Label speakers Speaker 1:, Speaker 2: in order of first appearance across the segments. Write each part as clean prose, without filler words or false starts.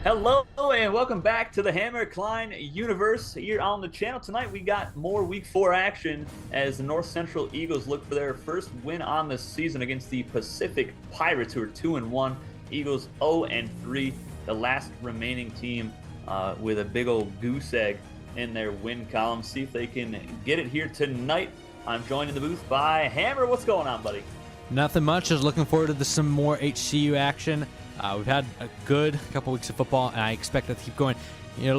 Speaker 1: Hello and welcome back to the Hammer Cline Universe here on the channel. Tonight we got more Week 4 action as the North Central Eagles look for their first win on the season against the Pacific Pirates, who are 2-1. Eagles 0-3, the last remaining team with a big old goose egg in their win column. See if they can get it here tonight. I'm joined in the booth by Hammer. What's going on, buddy?
Speaker 2: Nothing much. Just looking forward to some more HCU action. We've had a good couple weeks of football, and I expect that to keep going. You know,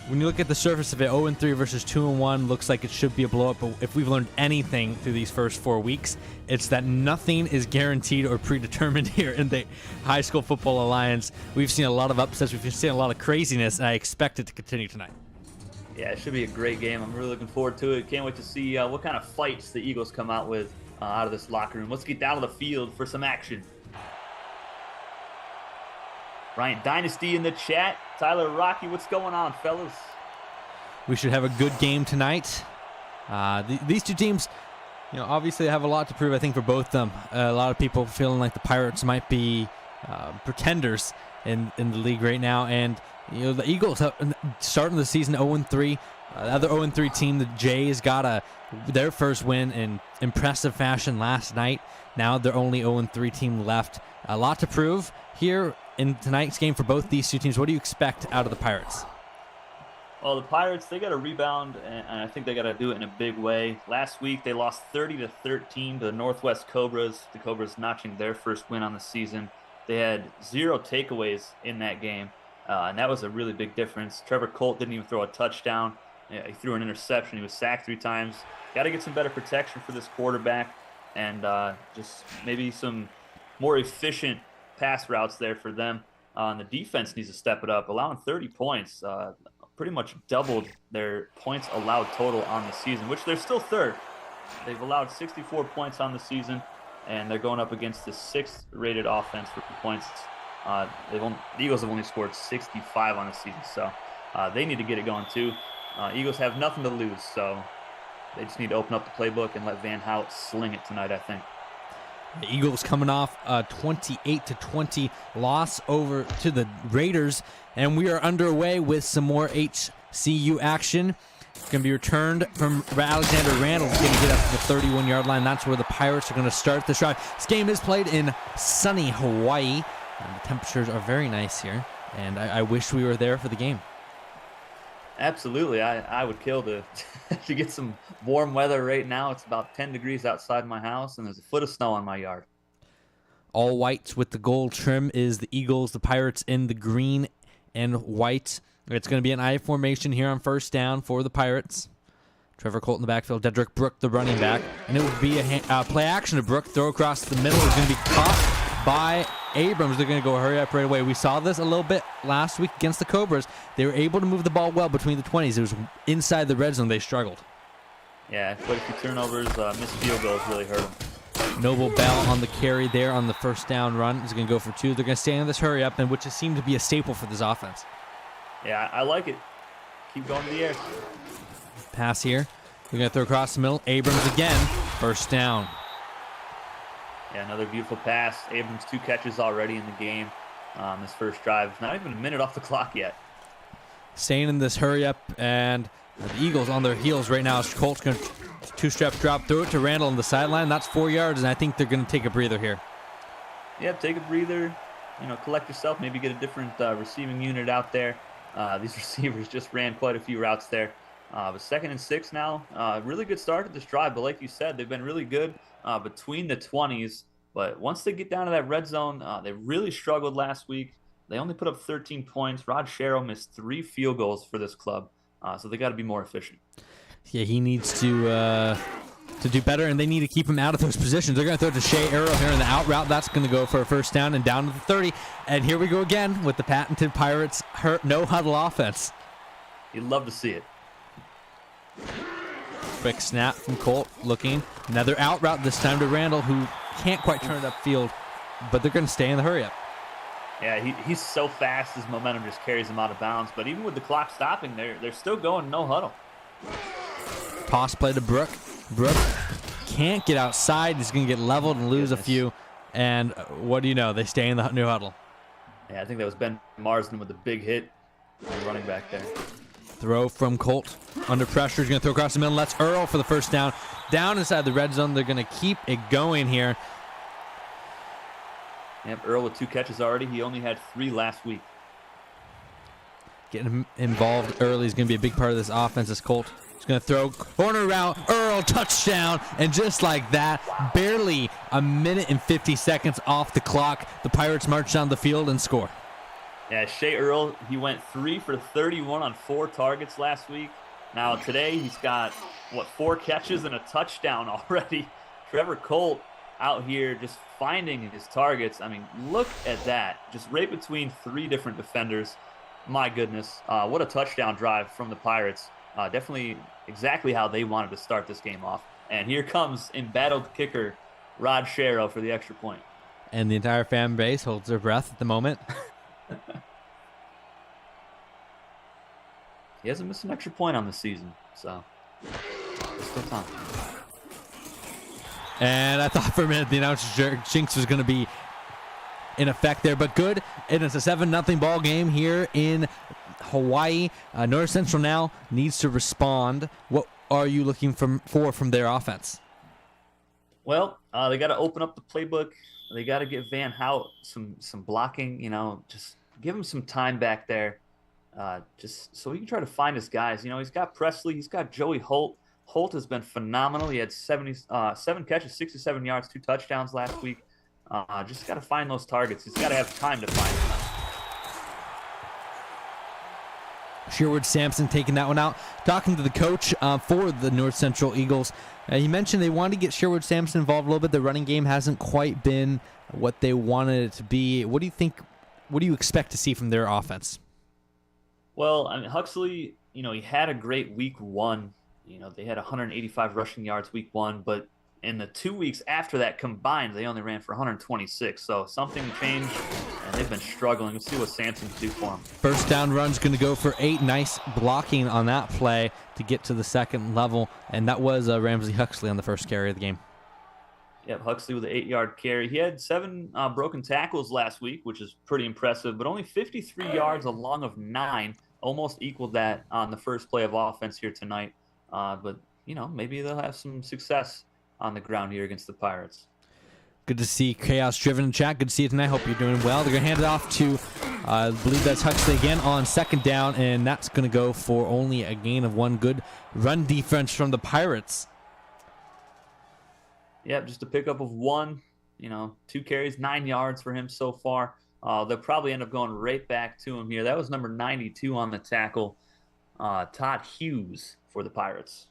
Speaker 2: when you look at the surface of it, 0-3 versus 2-1 looks like it should be a blowout. But if we've learned anything through these first 4 weeks, it's that nothing is guaranteed or predetermined here in the High School Football Alliance. We've seen a lot of upsets. We've seen a lot of craziness, and I expect it to continue tonight.
Speaker 1: Yeah, it should be a great game. I'm really looking forward to it. Can't wait to see what kind of fights the Eagles come out with out of this locker room. Let's get down to the field for some action. Ryan Dynasty in the chat. Tyler Rocky, what's going on, fellas?
Speaker 2: We should have a good game tonight. These two teams, you know, obviously have a lot to prove, I think, for both of them. A lot of people feeling like the Pirates might be pretenders in the league right now. And, you know, the Eagles starting the season 0-3. The other 0-3 team, the Jays, got their first win in impressive fashion last night. Now they're only 0-3 team left. A lot to prove here in tonight's game for both these two teams. What do you expect out of the Pirates?
Speaker 1: Well, the Pirates, they got to rebound, and I think they got to do it in a big way. Last week, they lost 30-13 to the Northwest Cobras. The Cobras notching their first win on the season. They had 0 takeaways in that game, and that was a really big difference. Trevor Colt didn't even throw a touchdown. He threw an interception. He was sacked 3 times. Got to get some better protection for this quarterback, and just maybe some more efficient pass routes there for them. And the defense needs to step it up, allowing 30 points. Pretty much doubled their points allowed total on the season, which they're still third. They've allowed 64 points on the season, and they're going up against the 6th rated offense for points. The Eagles have only scored 65 on the season, so they need to get it going too. Eagles have nothing to lose, so they just need to open up the playbook and let Van Hout sling it tonight, I think.
Speaker 2: The Eagles coming off a 28-20 loss over to the Raiders, and we are underway with some more HCU action. It's going to be returned from Alexander Randall. He's going to get up to the 31-yard line. That's where the Pirates are going to start this drive. This game is played in sunny Hawaii, and the temperatures are very nice here, and I wish we were there for the game.
Speaker 1: Absolutely. I would kill to get some warm weather right now. It's about 10 degrees outside my house, and there's a foot of snow on my yard.
Speaker 2: All whites with the gold trim is the Eagles, the Pirates in the green and white. It's going to be an I formation here on first down for the Pirates. Trevor Colt in the backfield, Dedrick Brook, the running back. And it would be a play action to Brook. Throw across the middle is going to be caught by Abrams. They're going to go hurry up right away. We saw this a little bit last week against the Cobras. They were able to move the ball well between the 20s. It was inside the red zone they struggled.
Speaker 1: Yeah, quite a few turnovers. Missed field goals really hurt them.
Speaker 2: Noble Bell on the carry there on the first down run. Is going to go for 2. They're going to stay in this hurry up, and which has seemed to be a staple for this offense.
Speaker 1: Yeah, I like it. Keep going to the air.
Speaker 2: Pass here. They're going to throw across the middle. Abrams again. First down.
Speaker 1: Yeah, another beautiful pass. Abrams 2 catches already in the game. This first drive. Not even a minute off the clock yet.
Speaker 2: Staying in this hurry up, and the Eagles on their heels right now. Colt's going to 2-step drop, throw it to Randall on the sideline. That's 4 yards, and I think they're going to take a breather here.
Speaker 1: Yep, take a breather. You know, collect yourself. Maybe get a different receiving unit out there. These receivers just ran quite a few routes there. But 2nd and 6 now. Really good start to this drive, but like you said, they've been really good between the 20s. But once they get down to that red zone, they really struggled last week. They only put up 13 points. Rod Sherrill missed 3 field goals for this club, so they got to be more efficient.
Speaker 2: Yeah, he needs to do better, and they need to keep him out of those positions. They're going to throw it to Shea Arrow here in the out route. That's going to go for a first down and down to the 30. And here we go again with the patented Pirates no-huddle offense.
Speaker 1: You'd love to see it.
Speaker 2: Quick snap from Colt, looking. Another out route, this time to Randall, who can't quite turn it upfield, but they're going to stay in the hurry-up.
Speaker 1: Yeah, he's so fast, his momentum just carries him out of bounds. But even with the clock stopping, they're still going no huddle.
Speaker 2: Toss play to Brook. Brook can't get outside. He's going to get leveled and lose a few. And what do you know? They stay in the new huddle.
Speaker 1: Yeah, I think that was Ben Marsden with the big hit on the running back there.
Speaker 2: Throw from Colt. Under pressure. He's going to throw across the middle. That's Earl for the first down. Down inside the red zone. They're going to keep it going here.
Speaker 1: Yep, Earl with 2 catches already. He only had 3 last week.
Speaker 2: Getting him involved early is going to be a big part of this offense. As Colt is going to throw corner route. Earl, touchdown. And just like that, barely a minute and 50 seconds off the clock, the Pirates march down the field and score.
Speaker 1: Yeah, Shea Earl, he went 3 for 31 on 4 targets last week. Now today he's got, 4 catches and a touchdown already. Trevor Colt out here just finding his targets. I mean, look at that. Just right between 3 different defenders. My goodness, what a touchdown drive from the Pirates. Definitely exactly how they wanted to start this game off. And here comes embattled kicker Rod Sherrill for the extra point.
Speaker 2: And the entire fan base holds their breath at the moment.
Speaker 1: He hasn't missed an extra point on the season, so there's still time.
Speaker 2: And I thought for a minute the announcer jinx was going to be in effect there, but good. And it's a 7-0 ball game here in Hawaii. North Central now needs to respond. What are you looking for from their offense?
Speaker 1: Well, they got to open up the playbook. They got to give Van Hout some blocking. Just give him some time back there, just so he can try to find his guys. He's got Presley, he's got Joey Holt. Holt has been phenomenal. He had 7 catches, 67 yards, 2 touchdowns last week. Just got to find those targets. He's got to have time to find them.
Speaker 2: Sherwood Sampson taking that one out. Talking to the coach for the North Central Eagles, he mentioned they wanted to get Sherwood Sampson involved a little bit. The running game hasn't quite been what they wanted it to be. What do you think? What do you expect to see from their offense?
Speaker 1: Well, I mean, Huxley, he had a great week 1. They had 185 rushing yards week 1, but in the 2 weeks after that combined, they only ran for 126. So something changed, and they've been struggling. Let's see what Sampson can do for them.
Speaker 2: First down run's going to go for 8. Nice blocking on that play to get to the second level, and that was Ramsey Huxley on the first carry of the game.
Speaker 1: Yep, Huxley with an 8-yard carry. He had 7 broken tackles last week, which is pretty impressive, but only 53 yards along of 9, almost equaled that on the first play of offense here tonight. But, maybe they'll have some success on the ground here against the Pirates.
Speaker 2: Good to see Chaos Driven in chat. Good to see you tonight. Hope you're doing well. They're going to hand it off to, I believe that's Huxley again on second down, and that's going to go for only a gain of 1. Good run defense from the Pirates.
Speaker 1: Yep, just a pickup of 1, 2 carries, 9 yards for him so far. They'll probably end up going right back to him here. That was number 92 on the tackle, Todd Hughes for the Pirates.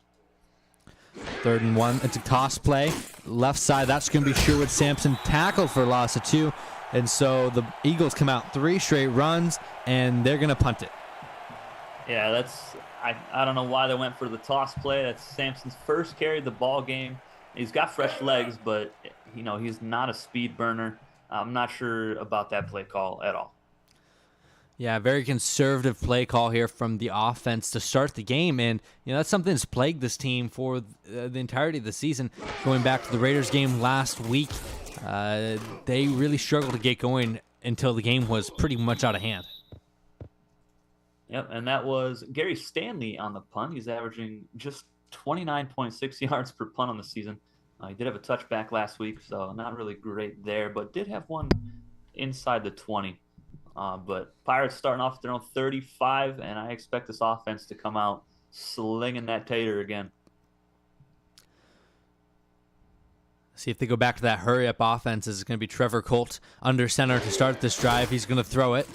Speaker 2: 3rd and 1. It's a toss play. Left side, that's going to be Sherwood Sampson. Tackle for a loss of 2. And so the Eagles come out 3 straight runs, and they're going to punt it.
Speaker 1: Yeah, I don't know why they went for the toss play. That's Sampson's first carry of the ball game. He's got fresh legs, but, he's not a speed burner. I'm not sure about that play call at all.
Speaker 2: Yeah, very conservative play call here from the offense to start the game. And, that's something that's plagued this team for the entirety of the season. Going back to the Raiders game last week, they really struggled to get going until the game was pretty much out of hand.
Speaker 1: Yep, and that was Gary Stanley on the punt. He's averaging just 29.6 yards per punt on the season. He did have a touchback last week, so not really great there, but did have one inside the 20. But Pirates starting off at their own 35, and I expect this offense to come out slinging that tater again.
Speaker 2: See if they go back to that hurry-up offense. It's going to be Trevor Colt under center to start this drive. He's going to throw it.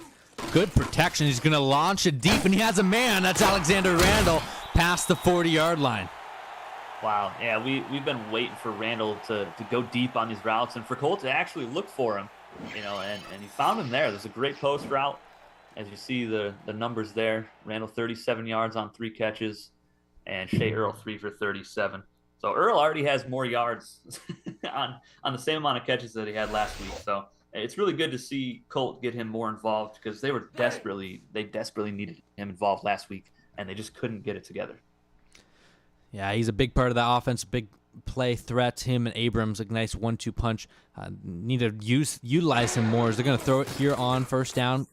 Speaker 2: Good protection. He's going to launch it deep, and he has a man. That's Alexander Randall past the 40-yard line.
Speaker 1: Wow, yeah, we've been waiting for Randall to go deep on these routes and for Colt to actually look for him, and he found him there. There's a great post route. As you see the numbers there, Randall 37 yards on 3 catches, and Shea Earl 3 for 37. So Earl already has more yards on the same amount of catches that he had last week. So it's really good to see Colt get him more involved because they desperately needed him involved last week, and they just couldn't get it together.
Speaker 2: Yeah, he's a big part of that offense, big play threat. Him and Abrams, a nice 1-2 punch. Need to utilize him more as they're going to throw it here on first down.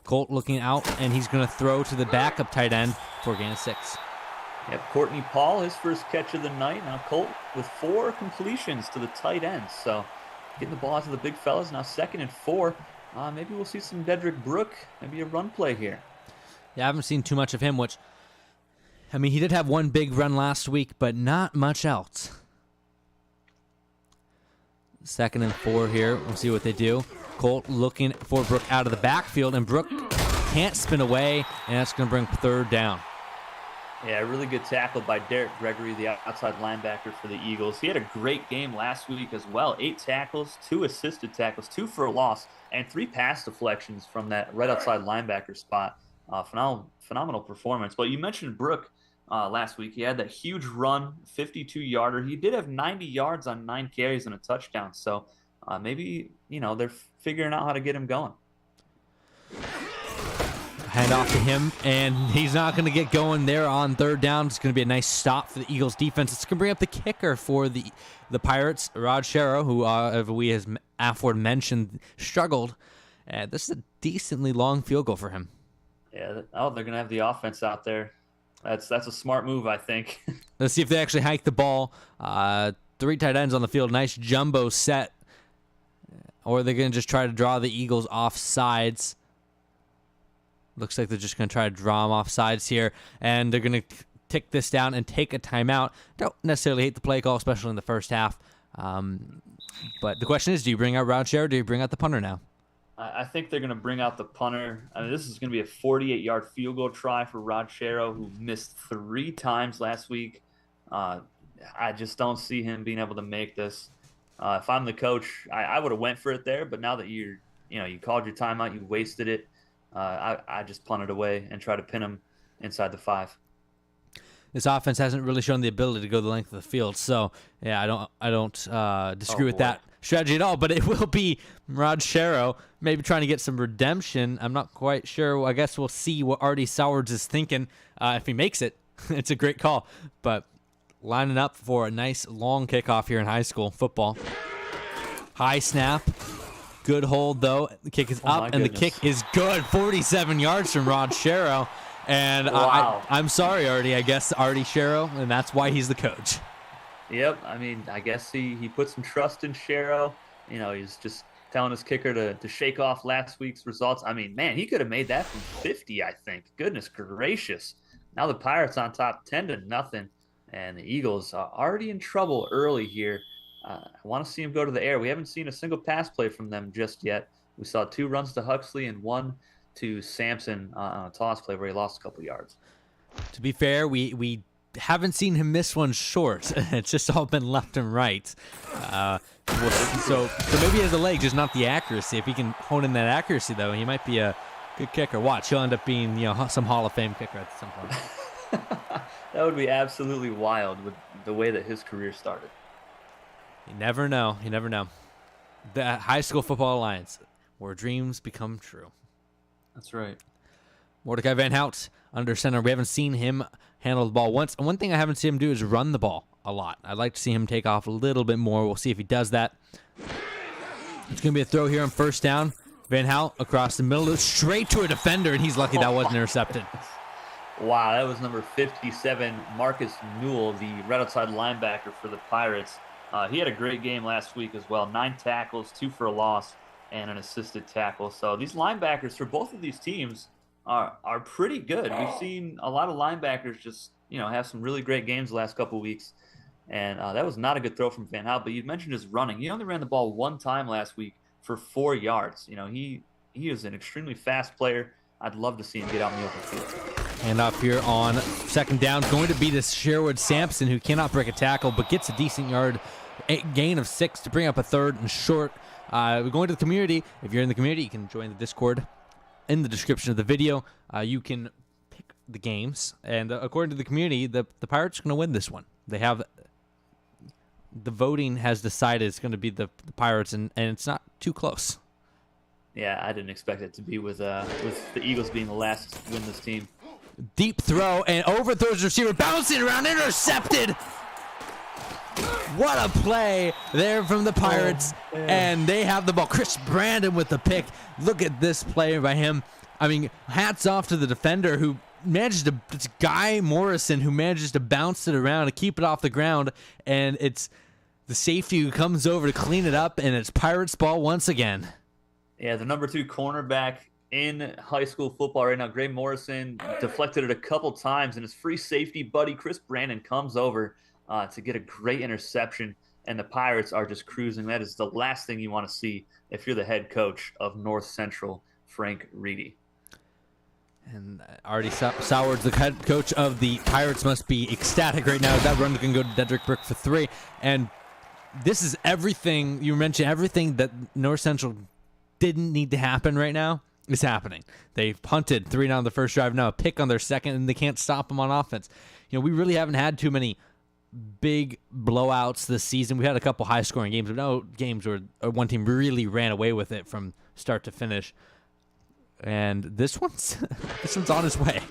Speaker 2: Colt looking out, and he's going to throw to the backup tight end for a gain of 6.
Speaker 1: Yep, Courtney Paul, his first catch of the night. Now Colt with 4 completions to the tight end. So getting the ball out to the big fellas. Now 2nd and 4. Maybe we'll see some Dedrick Brook, maybe a run play here.
Speaker 2: Yeah, I haven't seen too much of him, which, I mean, he did have one big run last week, but not much else. 2nd and 4 here. We'll see what they do. Colt looking for Brook out of the backfield, and Brook can't spin away, and that's going to bring 3rd down.
Speaker 1: Yeah, really good tackle by Derek Gregory, the outside linebacker for the Eagles. He had a great game last week as well. 8 tackles, 2 assisted tackles, 2 for a loss, and 3 pass deflections from that right outside linebacker spot. Phenomenal performance. But you mentioned Brook last week. He had that huge run, 52-yarder. He did have 90 yards on 9 carries and a touchdown. So maybe, they're figuring out how to get him going.
Speaker 2: Hand off to him, and he's not going to get going there on 3rd down. It's going to be a nice stop for the Eagles defense. It's going to bring up the kicker for the Pirates, Rod Sherrow, who we, as aforementioned, struggled. This is a decently long field goal for him.
Speaker 1: Yeah, they're going to have the offense out there. That's a smart move, I think.
Speaker 2: Let's see if they actually hike the ball. 3 tight ends on the field. Nice jumbo set. Or they're going to just try to draw the Eagles off sides. Looks like they're just going to try to draw them off sides here. And they're going to tick this down and take a timeout. Don't necessarily hate the play call, especially in the first half. But the question is, do you bring out Rod Sherrow or do you bring out the punter now?
Speaker 1: I think they're going to bring out the punter. I mean, this is going to be a 48-yard field goal try for Rod Sherrow, who missed 3 times last week. I just don't see him being able to make this. If I'm the coach, I would have went for it there. But now that you called your timeout, you wasted it. I just punt it away and try to pin him inside the 5.
Speaker 2: This offense hasn't really shown the ability to go the length of the field, so yeah, I don't disagree with that strategy at all. But it will be Rod Sherrow maybe trying to get some redemption. I'm not quite sure. I guess we'll see what Artie Sowards is thinking if he makes it. It's a great call, but lining up for a nice long kickoff here in high school football. High snap. Good hold, though. The kick is up, and the kick is good. 47 yards from Rod Sherrow. And
Speaker 1: wow.
Speaker 2: I'm sorry, Artie. I guess Artie Sherrow, and that's why he's the coach.
Speaker 1: Yep. I mean, I guess he put some trust in Sherrow. He's just telling his kicker to shake off last week's results. I mean, man, he could have made that from 50, I think. Goodness gracious. Now the Pirates on top 10-0, and the Eagles are already in trouble early here. I want to see him go to the air. We haven't seen a single pass play from them just yet. We saw 2 runs to Huxley and 1 to Sampson on a toss play where he lost a couple yards.
Speaker 2: To be fair, we haven't seen him miss one short. It's just all been left and right. So maybe he has the leg, just not the accuracy. If he can hone in that accuracy, though, he might be a good kicker. Watch, he'll end up being some Hall of Fame kicker at some point.
Speaker 1: That would be absolutely wild with the way that his career started.
Speaker 2: You never know. You never know. The High School Football Alliance, where dreams become true.
Speaker 1: That's right.
Speaker 2: Mordecai Van Hout under center. We haven't seen him handle the ball once. And one thing I haven't seen him do is run the ball a lot. I'd like to see him take off a little bit more. We'll see if he does that. It's going to be a throw here on first down. Van Hout across the middle, straight to a defender, and he's lucky that wasn't intercepted.
Speaker 1: Wow, that was number 57, Marcus Newell, the right outside linebacker for the Pirates. He had a great game last week as well. 9 tackles, 2 for a loss, and an assisted tackle. So these linebackers for both of these teams are pretty good. We've seen a lot of linebackers just have some really great games the last couple of weeks. And that was not a good throw from Van Hout. But you mentioned his running. He only ran the ball 1 time last week for 4 yards. He is an extremely fast player. I'd love to see him get out in the open field.
Speaker 2: And up here on second down, going to be this Sherwood Sampson, who cannot break a tackle, but gets a decent yard gain of 6 to bring up a 3rd and short. We're going to the community. If you're in the community, you can join the Discord in the description of the video. You can pick the games, and according to the community, the Pirates are going to win this one. They have the voting has decided it's going to be the Pirates, and it's not too close.
Speaker 1: Yeah, I didn't expect it to be with the Eagles being the last to win this team.
Speaker 2: Deep throw and overthrows the receiver, bouncing around, intercepted. What a play there from the Pirates. And they have the ball. Chris Brandon with the pick. Look at this play by him. I mean, hats off to the defender who managed to, it's Guy Morrison, who manages to bounce it around to keep it off the ground. And it's the safety who comes over to clean it up, and it's Pirates ball once again.
Speaker 1: Yeah, the number 2 cornerback in high school football right now, Gray Morrison, deflected it a couple times, and his free safety buddy, Chris Brandon, comes over to get a great interception, and the Pirates are just cruising. That is the last thing you want to see if you're the head coach of North Central, Frank Reedy.
Speaker 2: And Artie Sowards, the head coach of the Pirates, must be ecstatic right now. That run can go to Dedrick Brick for 3. And this is everything, you mentioned everything that North Central didn't need to happen right now is happening. They punted 3 down the first drive, now a pick on their second, and they can't stop them on offense. You know, we really haven't had too many big blowouts this season. We had a couple high-scoring games, but no games where one team really ran away with it from start to finish. And this one's on its way.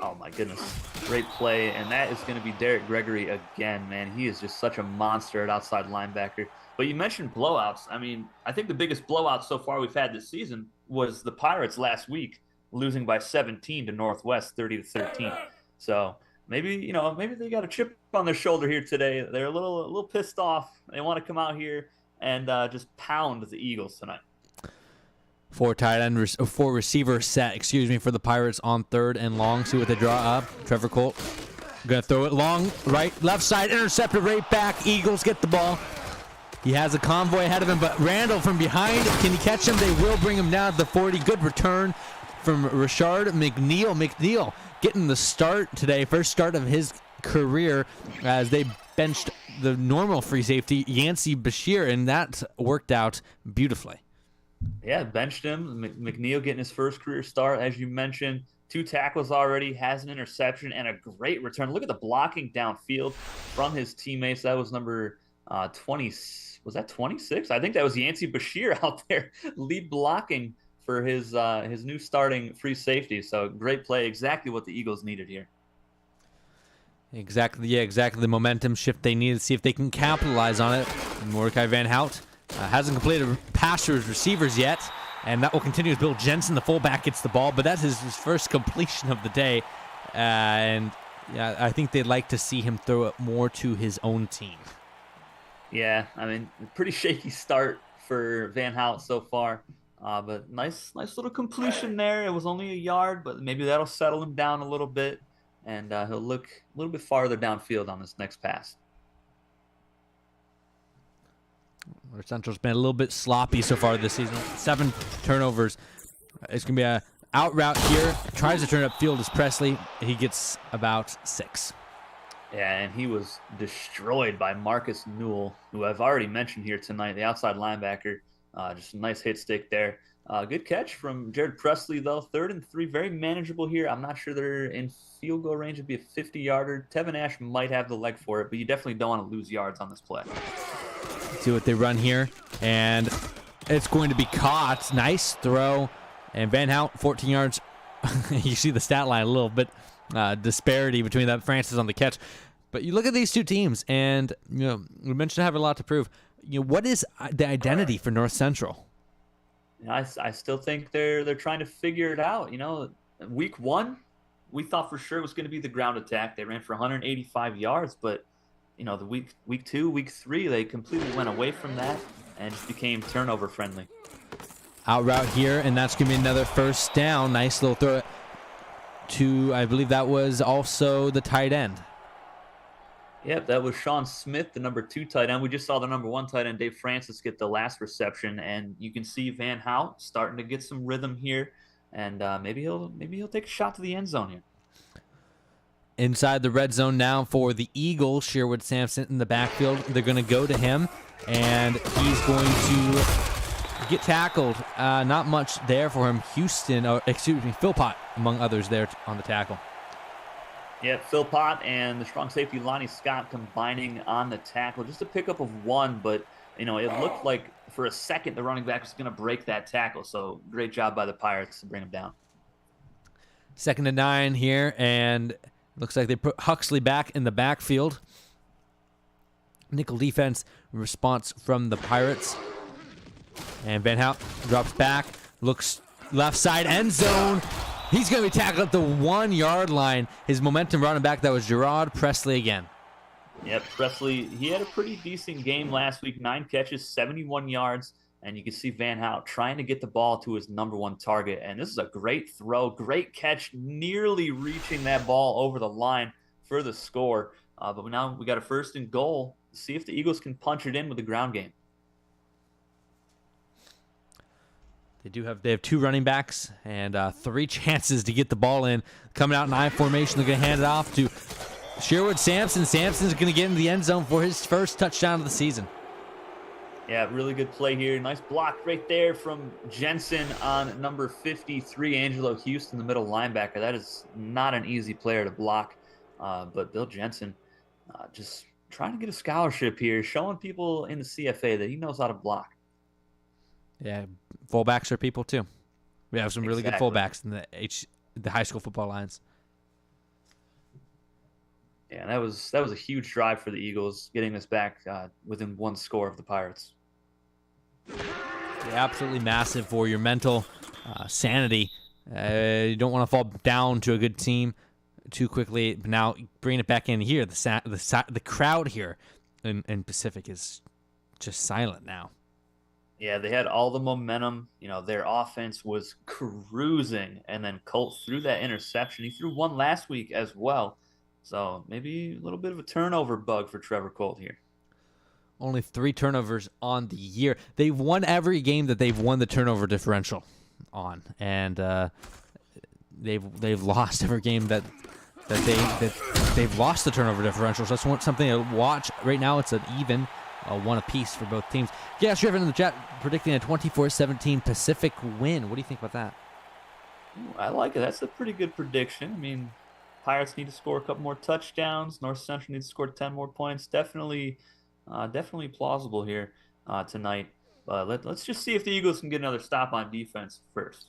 Speaker 1: Oh my goodness, great play, and that is going to be Derek Gregory again, man. He is just such a monster at outside linebacker. But you mentioned blowouts. I mean, I think the biggest blowout so far we've had this season was the Pirates last week, losing by 17 to Northwest, 30-13. So maybe they got a chip on their shoulder here today. They're a little pissed off. They want to come out here and just pound the Eagles tonight.
Speaker 2: 4 receiver set, for the Pirates on 3rd and long. See what they draw up. Trevor Colt gonna throw it long, right, left side, intercepted right back. Eagles get the ball. He has a convoy ahead of him, but Randall from behind, can he catch him? They will bring him down to the 40. Good return from Richard McNeil. McNeil getting the start today, first start of his career, as they benched the normal free safety, Yancey Bashir, and that worked out beautifully.
Speaker 1: Yeah, benched him. McNeil getting his first career start, as you mentioned. 2 tackles already, has an interception, and a great return. Look at the blocking downfield from his teammates. That was number 20. Was that 26? I think that was Yancey Bashir out there lead blocking for his new starting free safety. So great play, exactly what the Eagles needed here.
Speaker 2: Exactly the momentum shift they need to see if they can capitalize on it. Mordecai Van Hout hasn't completed a pass to his receivers yet, and that will continue as Bill Jensen, the fullback, gets the ball, but that's his first completion of the day. And yeah, I think they'd like to see him throw it more to his own team.
Speaker 1: Yeah, I mean, pretty shaky start for Van Hout so far, but nice little completion there. It was only a yard, but maybe that'll settle him down a little bit, and he'll look a little bit farther downfield on this next pass.
Speaker 2: North Central's been a little bit sloppy so far this season. 7 turnovers. It's going to be a out route here. Tries to turn upfield as Presley. He gets about 6.
Speaker 1: Yeah, and he was destroyed by Marcus Newell, who I've already mentioned here tonight, the outside linebacker. Just a nice hit stick there. Good catch from Jared Presley, though. 3rd and 3, very manageable here. I'm not sure they're in field goal range. It'd be a 50-yarder. Tevin Ash might have the leg for it, but you definitely don't want to lose yards on this play.
Speaker 2: See what they run here, and it's going to be caught. Nice throw, and Van Hout, 14 yards. You see the stat line a little bit disparity between that Francis on the catch, but you look at these two teams, and we mentioned having a lot to prove. What is the identity for North Central?
Speaker 1: I still think they're trying to figure it out. Week 1, we thought for sure it was going to be the ground attack. They ran for 185 yards, but the week 2, week 3, they completely went away from that and just became turnover friendly.
Speaker 2: Out route here, and that's going to be another first down. Nice little throw to, I believe that was also the tight end.
Speaker 1: Yep, that was Sean Smith, the number 2 tight end. We just saw the number 1 tight end, Dave Francis, get the last reception, and you can see Van Hout starting to get some rhythm here, and maybe he'll take a shot to the end zone here.
Speaker 2: Inside the red zone now for the Eagles. Sherwood Sampson in the backfield. They're going to go to him, and he's going to get tackled. Not much there for him. Philpott, among others, there on the tackle.
Speaker 1: Yeah, Philpott and the strong safety Lonnie Scott combining on the tackle. Just a pickup of 1, but it looked like for a second the running back was going to break that tackle. So great job by the Pirates to bring him down.
Speaker 2: 2nd and 9 here, and looks like they put Huxley back in the backfield. nickel defense response from the Pirates. And Van Hout drops back, looks left side end zone. He's going to be tackled at the 1 yard line. His momentum running back, that was Gerard Presley again.
Speaker 1: Yep, Presley, he had a pretty decent game last week. 9 catches, 71 yards. And you can see Van Hout trying to get the ball to his #1 target. And this is a great throw, great catch, nearly reaching that ball over the line for the score. But now we got a 1st and goal. See if the Eagles can punch it in with the ground game.
Speaker 2: They have 2 running backs and 3 chances to get the ball in. Coming out in I formation, they're going to hand it off to Sherwood Sampson. Sampson's going to get into the end zone for his first touchdown of the season.
Speaker 1: Yeah, really good play here. Nice block right there from Jensen on number 53, Angelo Houston, the middle linebacker. That is not an easy player to block. But Bill Jensen just trying to get a scholarship here, showing people in the CFA that he knows how to block.
Speaker 2: Yeah, fullbacks are people too. We have some really good fullbacks in the high school football lines.
Speaker 1: Yeah, that was a huge drive for the Eagles, getting this back within 1 score of the Pirates.
Speaker 2: Yeah, absolutely massive for your mental sanity. You don't want to fall down to a good team too quickly. But now bringing it back in here, the crowd here in Pacific is just silent now.
Speaker 1: Yeah, they had all the momentum. You know, their offense was cruising, and then Colt threw that interception. He threw one last week as well. So maybe a little bit of a turnover bug for Trevor Colt here.
Speaker 2: Only 3 turnovers on the year. They've won every game that they've won the turnover differential on, and they've lost every game that they've lost the turnover differential. So that's something to watch. Right now, it's an even 1 apiece for both teams. Yeah, Shriven in the chat predicting a 24-17 Pacific win. What do you think about that?
Speaker 1: I like it. That's a pretty good prediction. I mean, Pirates need to score a couple more touchdowns. North Central needs to score 10 more points. Definitely plausible here tonight. Let's just see if the Eagles can get another stop on defense first.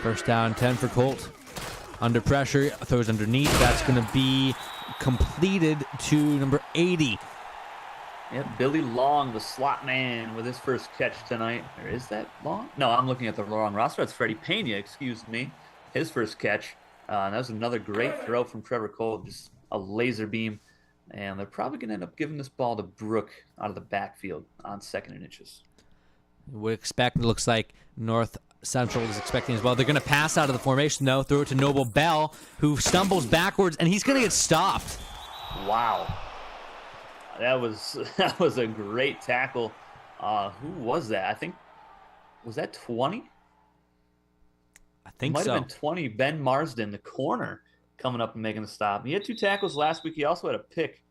Speaker 2: First down, 10 for Colt. Under pressure, throws underneath. That's going to be completed to number 80.
Speaker 1: Yep, Billy Long, the slot man, with his first catch tonight. Or is that Long? No, I'm looking at the wrong roster. That's Freddie Pena, excuse me. His first catch. And that was another great throw from Trevor Cole, just a laser beam. And they're probably going to end up giving this ball to Brook out of the backfield on 2nd and inches.
Speaker 2: We expect, it looks like North Central is expecting as well. They're going to pass out of the formation, though, throw it to Noble Bell, who stumbles backwards, and he's going to get stopped.
Speaker 1: Wow. That was a great tackle. Who was that? I think, was that 20?
Speaker 2: I think
Speaker 1: Might
Speaker 2: so.
Speaker 1: have been 20. Ben Marsden, the corner, coming up and making the stop. He had 2 tackles last week. He also had a pick.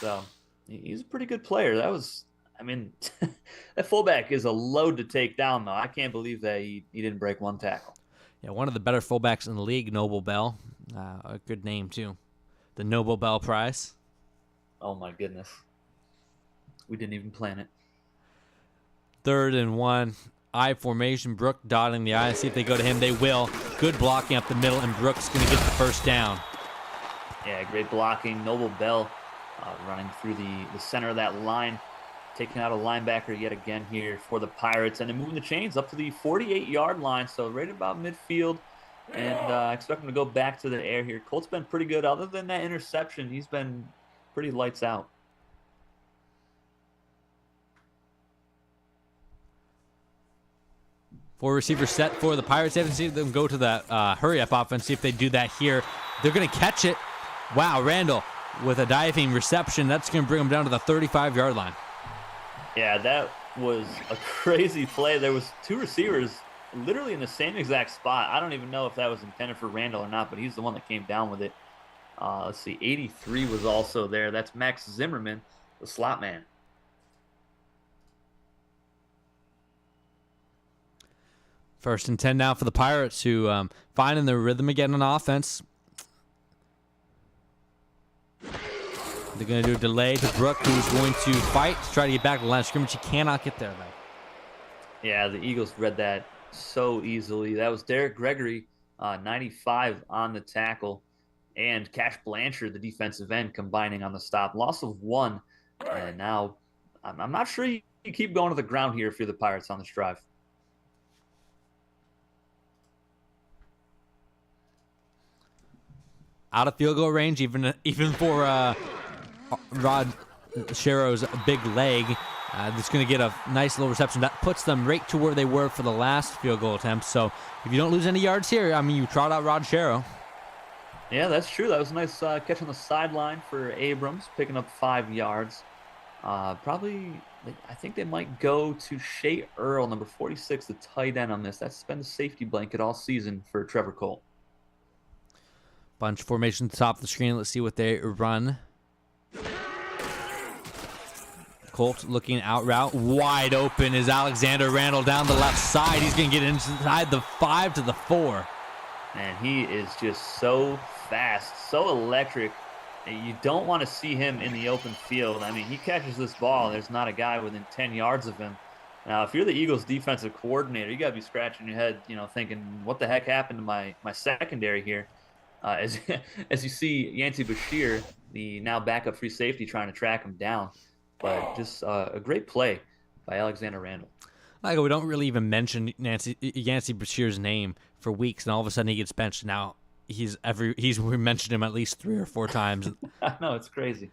Speaker 1: So he's a pretty good player. That was, I mean, that fullback is a load to take down, though. I can't believe that he didn't break 1 tackle.
Speaker 2: Yeah, one of the better fullbacks in the league, Noble Bell. A good name, too. The Noble Bell Prize.
Speaker 1: Oh, my goodness. We didn't even plan it.
Speaker 2: 3rd and 1. I formation. Brook dotting the I. See if they go to him. They will. Good blocking up the middle, and Brook's going to get the first down.
Speaker 1: Yeah, great blocking. Noble Bell running through the center of that line, taking out a linebacker yet again here for the Pirates, and then moving the chains up to the 48-yard line, so right about midfield, and I expect him to go back to the air here. Colt's been pretty good. Other than that interception, he's been pretty lights out.
Speaker 2: Four receivers set for the Pirates. They haven't seen them go to that hurry-up offense. See if they do that here. They're going to catch it. Wow, Randall with a diving reception. That's going to bring them down to the 35-yard line.
Speaker 1: Yeah, that was a crazy play. There was 2 receivers literally in the same exact spot. I don't even know if that was intended for Randall or not, but he's the one that came down with it. Let's see, 83 was also there. That's Max Zimmerman, the slot man.
Speaker 2: First and 10 now for the Pirates, who finding their rhythm again on offense. They're going to do a delay to Brook, who's going to fight to try to get back to the line of scrimmage. He cannot get there, though.
Speaker 1: Yeah, the Eagles read that so easily. That was Derek Gregory, 95 on the tackle, and Cash Blanchard, the defensive end, combining on the stop. Loss of 1, and now I'm not sure you keep going to the ground here if you're the Pirates on this drive.
Speaker 2: Out of field goal range, even for Rod Sherrow's big leg. That's going to get a nice little reception. That puts them right to where they were for the last field goal attempt. So if you don't lose any yards here, I mean, you trot out Rod Sherrow.
Speaker 1: Yeah, that's true. That was a nice catch on the sideline for Abrams, picking up 5 yards. Probably, I think they might go to Shea Earl, number 46, the tight end on this. That's been the safety blanket all season for Trevor Cole.
Speaker 2: Bunch formation at the top of the screen. Let's see what they run. Colt looking out route. Wide open is Alexander Randall down the left side. He's going to get inside the 5 to the 4.
Speaker 1: Man, he is just so fast, so electric. You don't want to see him in the open field. I mean, he catches this ball. There's not a guy within 10 yards of him. Now, if you're the Eagles defensive coordinator, you got to be scratching your head, thinking, what the heck happened to my secondary here? As you see Yancey Bashir, the now backup free safety, trying to track him down. But just a great play by Alexander Randall.
Speaker 2: Like, we don't really even mention Yancey Bashir's name for weeks, and all of a sudden he gets benched. Now we mentioned him at least 3 or 4 times.
Speaker 1: I know, it's crazy.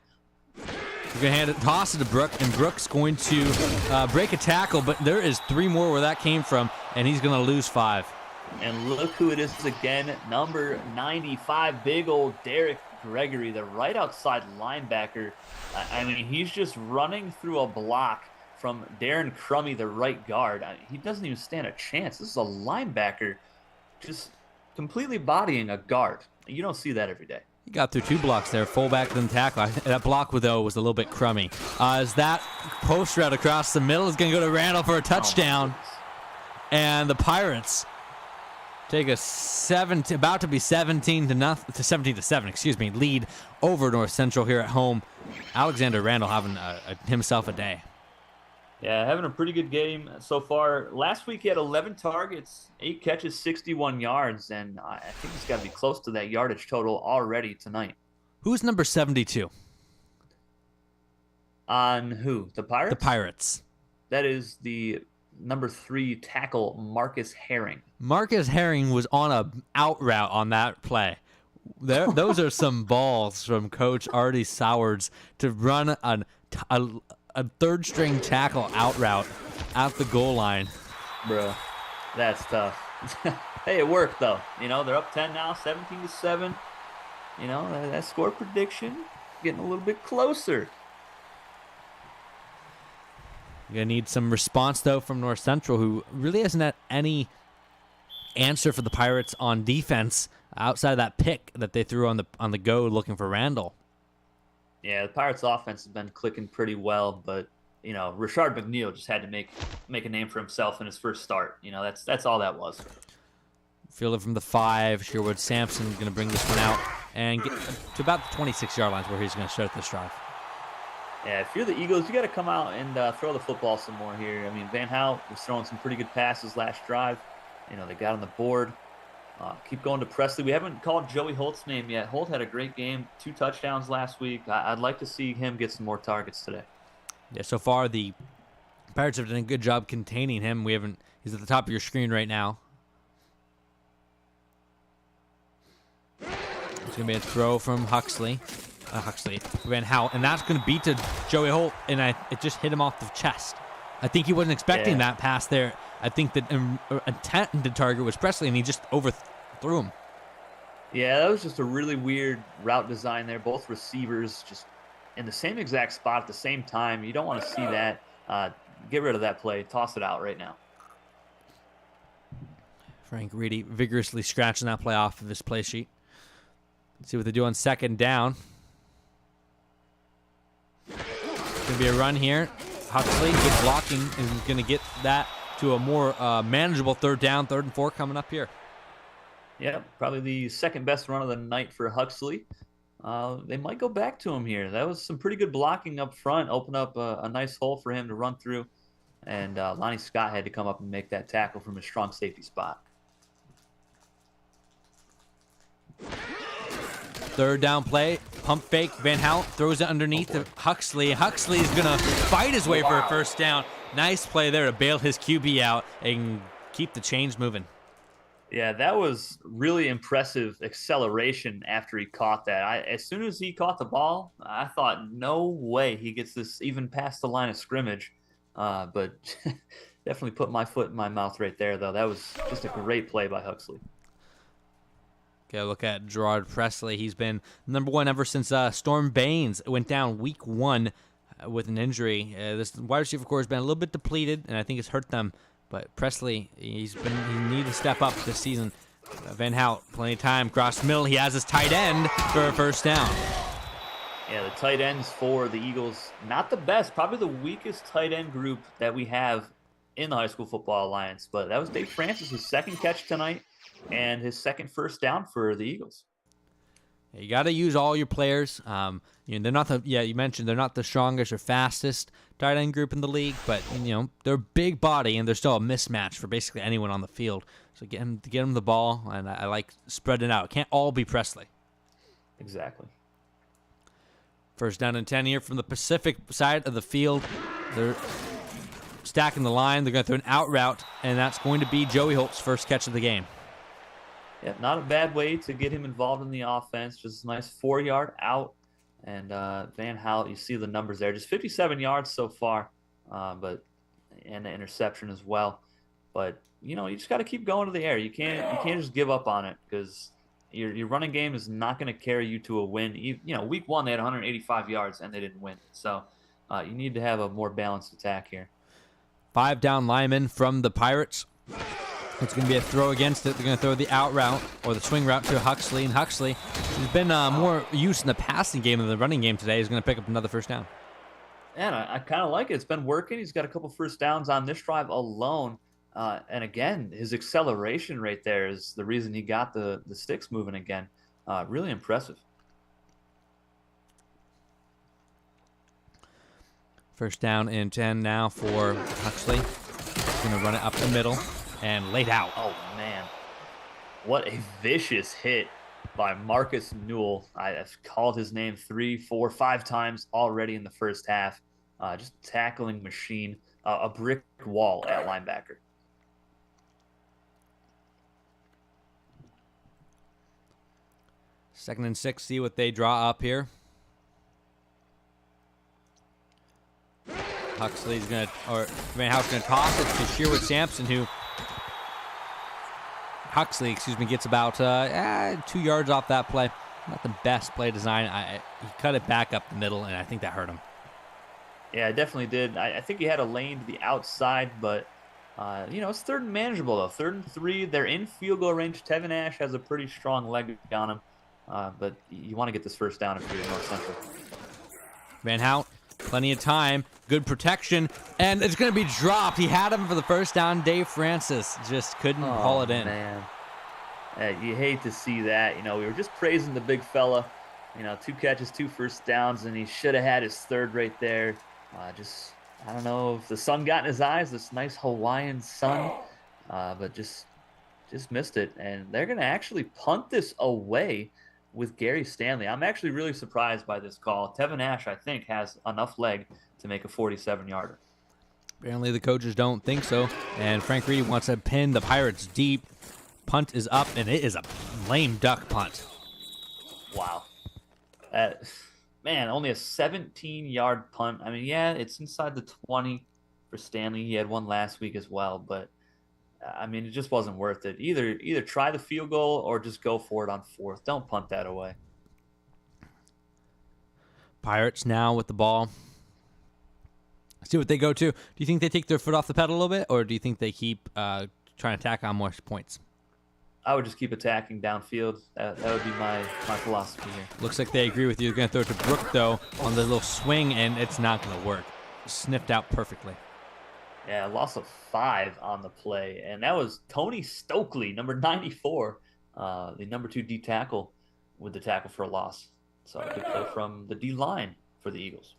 Speaker 2: We're going to toss it to Brook, and Brook's going to break a tackle, but there is 3 more where that came from, and he's going to lose 5.
Speaker 1: And look who it is again, number 95, big old Derek Gregory, the right outside linebacker. I mean, he's just running through a block from Darren Crummy, the right guard. He doesn't even stand a chance. This is a linebacker just completely bodying a guard. You don't see that every day.
Speaker 2: He got through 2 blocks there, fullback then tackle. That block, though, was a little bit crummy. As that post route across the middle is going to go to Randall for a touchdown. And the Pirates take a 17 to 7, lead over North Central here at home. Alexander Randall having himself a day.
Speaker 1: Yeah, having a pretty good game so far. Last week he had 11 targets, 8 catches, 61 yards, and I think he's got to be close to that yardage total already tonight.
Speaker 2: Who's number 72?
Speaker 1: On who? The Pirates?
Speaker 2: The Pirates.
Speaker 1: That is the number 3 tackle, Marcus Herring.
Speaker 2: Marcus Herring was on a out route on that play. Those are some balls from Coach Artie Sowards to run a third-string tackle out route at the goal line.
Speaker 1: Bro, that's tough. Hey, it worked, though. They're up 10 now, 17-7. That score prediction getting a little bit closer.
Speaker 2: You're going to need some response, though, from North Central, who really hasn't had any answer for the Pirates on defense outside of that pick that they threw on the go looking for Randall.
Speaker 1: Yeah, the Pirates' offense has been clicking pretty well, but Rashard McNeil just had to make a name for himself in his first start. That's all that was.
Speaker 2: Fielder from the 5, Sherwood Sampson going to bring this one out and get to about the 26-yard lines where he's going to start this drive.
Speaker 1: Yeah, if you're the Eagles, you got to come out and throw the football some more here. I mean, Van Hout was throwing some pretty good passes last drive. They got on the board. Keep going to Presley. We haven't called Joey Holt's name yet. Holt had a great game, 2 touchdowns last week. I'd like to see him get some more targets today.
Speaker 2: Yeah, so far the Pirates have done a good job containing him. He's at the top of your screen right now. It's going to be a throw from Van Hout, and that's going to beat to Joey Holt, and it just hit him off the chest. I think he wasn't expecting that pass there. I think the intended target was Presley, and he just overthrew him.
Speaker 1: Yeah, that was just a really weird route design there. Both receivers just in the same exact spot at the same time. You don't want to see that. Get rid of that play. Toss it out right now.
Speaker 2: Frank Reedy vigorously scratching that play off of his play sheet. Let's see what they do on 2nd down. Going to be a run here. Huxley, good blocking, and going to get that to a more manageable 3rd down, 3rd and 4 coming up here.
Speaker 1: Yeah, probably the second best run of the night for Huxley. They might go back to him here. That was some pretty good blocking up front, open up a nice hole for him to run through. And Lonnie Scott had to come up and make that tackle from his strong safety spot.
Speaker 2: Third down play, pump fake. Van Hout throws it underneath to Huxley. Huxley is going to fight his way for a first down. Nice play there to bail his QB out and keep the chains moving.
Speaker 1: Yeah, that was really impressive acceleration after he caught that. As soon as he caught the ball, I thought, no way he gets this even past the line of scrimmage. But definitely put my foot in my mouth right there, though. That was just a great play by Huxley.
Speaker 2: Okay, look at Gerard Presley. He's been #1 ever since Storm Baines went down week 1 with an injury. This wide receiver core has been a little bit depleted, and I think it's hurt them. But Presley, he needed to step up this season. Van Hout, plenty of time, cross middle. He has his tight end for a first down.
Speaker 1: Yeah, the tight ends for the Eagles, not the best, probably the weakest tight end group that we have in the High School Football Alliance. But that was Dave Francis' second catch tonight and his second first down for the Eagles.
Speaker 2: You got to use all your players. They're not you mentioned they're not the strongest or fastest tight end group in the league, but they're a big body and they're still a mismatch for basically anyone on the field. So get him the ball, and I like spreading it out. It can't all be Presley.
Speaker 1: Exactly.
Speaker 2: First down and 10 here from the Pacific side of the field. They're stacking the line. They're going to throw an out route, and that's going to be Joey Holt's first catch of the game.
Speaker 1: Yeah, not a bad way to get him involved in the offense. Just a nice 4-yard out. And Van Hout, you see the numbers there. Just 57 yards so far, and the interception as well. But, you just got to keep going to the air. You can't just give up on it because your running game is not going to carry you to a win. Week 1 they had 185 yards and they didn't win. So you need to have a more balanced attack here.
Speaker 2: 5 down linemen from the Pirates. It's going to be a throw against it. They're going to throw the out route or the swing route to Huxley. And Huxley, who's been more used in the passing game than the running game today, is going to pick up another first down.
Speaker 1: And I kind of like it. It's been working. He's got a couple first downs on this drive alone. And again, his acceleration right there is the reason he got the sticks moving again. Really impressive.
Speaker 2: First down and 10 now for Huxley. He's going to run it up the middle and laid out.
Speaker 1: Oh, man. What a vicious hit by Marcus Newell. I've called his name 3, 4, 5 times already in the first half. Just tackling machine. A brick wall at linebacker.
Speaker 2: Second and 6, see what they draw up here. Huxley's going to, or Van Hout's going to toss it to Sherwood Sampson, Huxley, gets about 2 yards off that play. Not the best play design. He cut it back up the middle, and I think that hurt him.
Speaker 1: Yeah, it definitely did. I think he had a lane to the outside, but, it's third and manageable, though. 3rd and 3, they're in field goal range. Tevin Ash has a pretty strong leg on him, but you want to get this first down if you're North Central.
Speaker 2: Van Hout, plenty of time, good protection, and it's going to be dropped. He had him for the first down. Dave Francis just couldn't haul it in.
Speaker 1: Man. You hate to see that. We were just praising the big fella. 2 catches, 2 first downs, and he should have had his third right there. I don't know if the sun got in his eyes, this nice Hawaiian sun, but just missed it. And they're going to actually punt this away with Gary Stanley. I'm actually really surprised by this call. Tevin Ash, I think, has enough leg to make a 47-yarder.
Speaker 2: Apparently the coaches don't think so, and Frank Reed wants to pin the Pirates deep. Punt is up, and it is a lame duck punt.
Speaker 1: Wow. Only a 17-yard punt. I mean, yeah, it's inside the 20 for Stanley. He had one last week as well, but it just wasn't worth it. Either try the field goal or just go for it on 4th. Don't punt that away.
Speaker 2: Pirates now with the ball. See what they go to. Do you think they take their foot off the pedal a little bit, or do you think they keep trying to tack on more points?
Speaker 1: I would just keep attacking downfield. That would be my philosophy here.
Speaker 2: Looks like they agree with you. They're going to throw it to Brook, though, on the little swing, and it's not going to work. Sniffed out perfectly.
Speaker 1: Yeah, loss of 5 on the play. And that was Tony Stokely, number 94, the number 2 D tackle with the tackle for a loss. So a good play from the D line for the Eagles.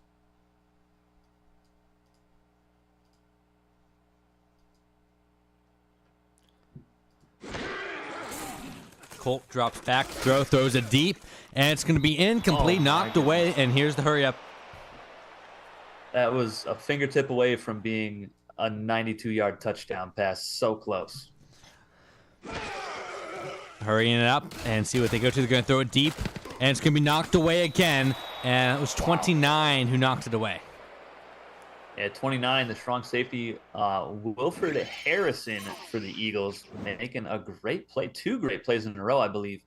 Speaker 2: Colt drops back, throws it deep, and it's going to be incomplete, knocked away, and here's the hurry up.
Speaker 1: That was a fingertip away from being a 92-yard touchdown pass. So close.
Speaker 2: Hurrying it up and see what they go to. They're going to throw it deep, and it's going to be knocked away again, and it was 29 who knocked it away.
Speaker 1: At 29, the strong safety, Wilfred Harrison for the Eagles, making a great play. 2 great plays in a row, I believe.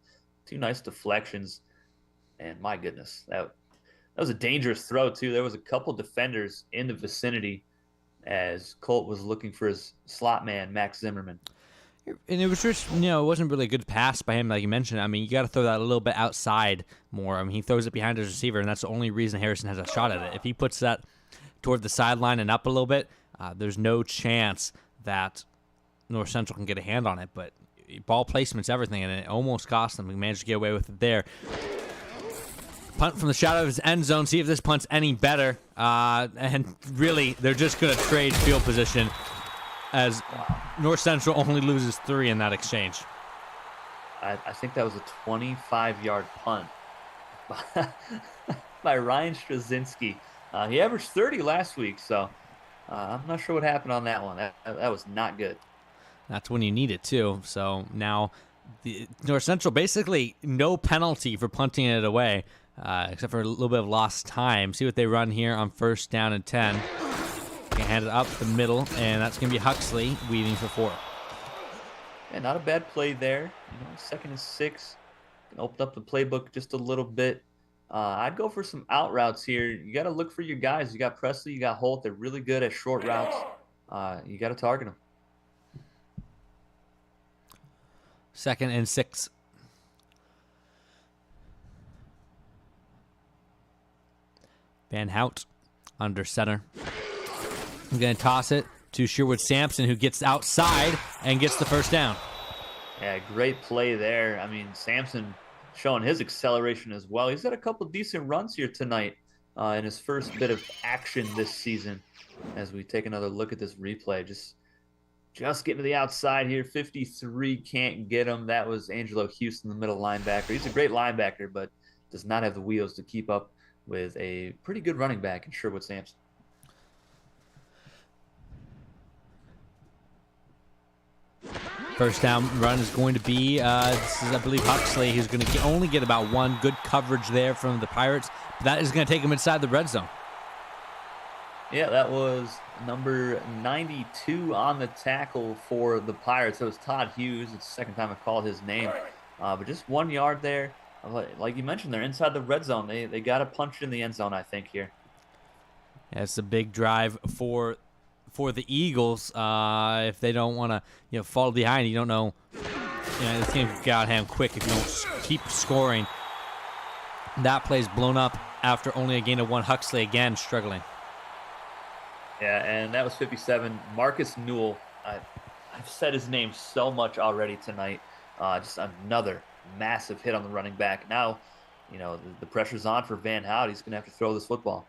Speaker 1: 2 nice deflections. And my goodness, that was a dangerous throw, too. There was a couple defenders in the vicinity as Colt was looking for his slot man, Max Zimmerman.
Speaker 2: And it was just, it wasn't really a good pass by him, like you mentioned. I mean, you got to throw that a little bit outside more. I mean, he throws it behind his receiver, and that's the only reason Harrison has a shot at it. If he puts that toward the sideline and up a little bit, there's no chance that North Central can get a hand on it. But ball placement's everything, and it almost cost them. We managed to get away with it there. Punt from the shadow of his end zone. See if this punt's any better. And really, they're just going to trade field position as North Central only loses 3 in that exchange.
Speaker 1: I think that was a 25-yard punt by Ryan Straczynski. He averaged 30 last week, so I'm not sure what happened on that one. That was not good.
Speaker 2: That's when you need it, too. So now the North Central basically no penalty for punting it away, except for a little bit of lost time. See what they run here on 1st down and 10. Can hand it up the middle, and that's going to be Huxley weaving for 4.
Speaker 1: Yeah, not a bad play there. 2nd and 6. Can open up the playbook just a little bit. I'd go for some out routes here. You got to look for your guys. You got Presley, you got Holt. They're really good at short routes. You got to target them.
Speaker 2: 2nd and 6. Van Hout under center. I'm going to toss it to Sherwood Sampson, who gets outside and gets the 1st down.
Speaker 1: Yeah, great play there. I mean, Sampson showing his acceleration as well. He's got a couple decent runs here tonight in his first bit of action this season. As we take another look at this replay, just getting to the outside here. 53 can't get him. That was Angelo Houston, the middle linebacker. He's a great linebacker, but does not have the wheels to keep up with a pretty good running back in Sherwood Sampson.
Speaker 2: First down run is going to be, this is, I believe, Huxley, who's going to only get about 1 good coverage there from the Pirates. But that is going to take him inside the red zone.
Speaker 1: Yeah, that was number 92 on the tackle for the Pirates. That was Todd Hughes. It's the 2nd time I've called his name. But just 1 yard there. Like you mentioned, they're inside the red zone. They got to punch it in the end zone, I think, here.
Speaker 2: Yeah, it's a big drive for the Eagles. If they don't want to, fall behind, you don't know. This game can get out of hand quick if you don't keep scoring. That play's blown up after only a gain of 1. Huxley again struggling.
Speaker 1: Yeah, and that was 57. Marcus Newell. I've said his name so much already tonight. Just another massive hit on the running back. Now, the pressure's on for Van Hout. He's going to have to throw this football.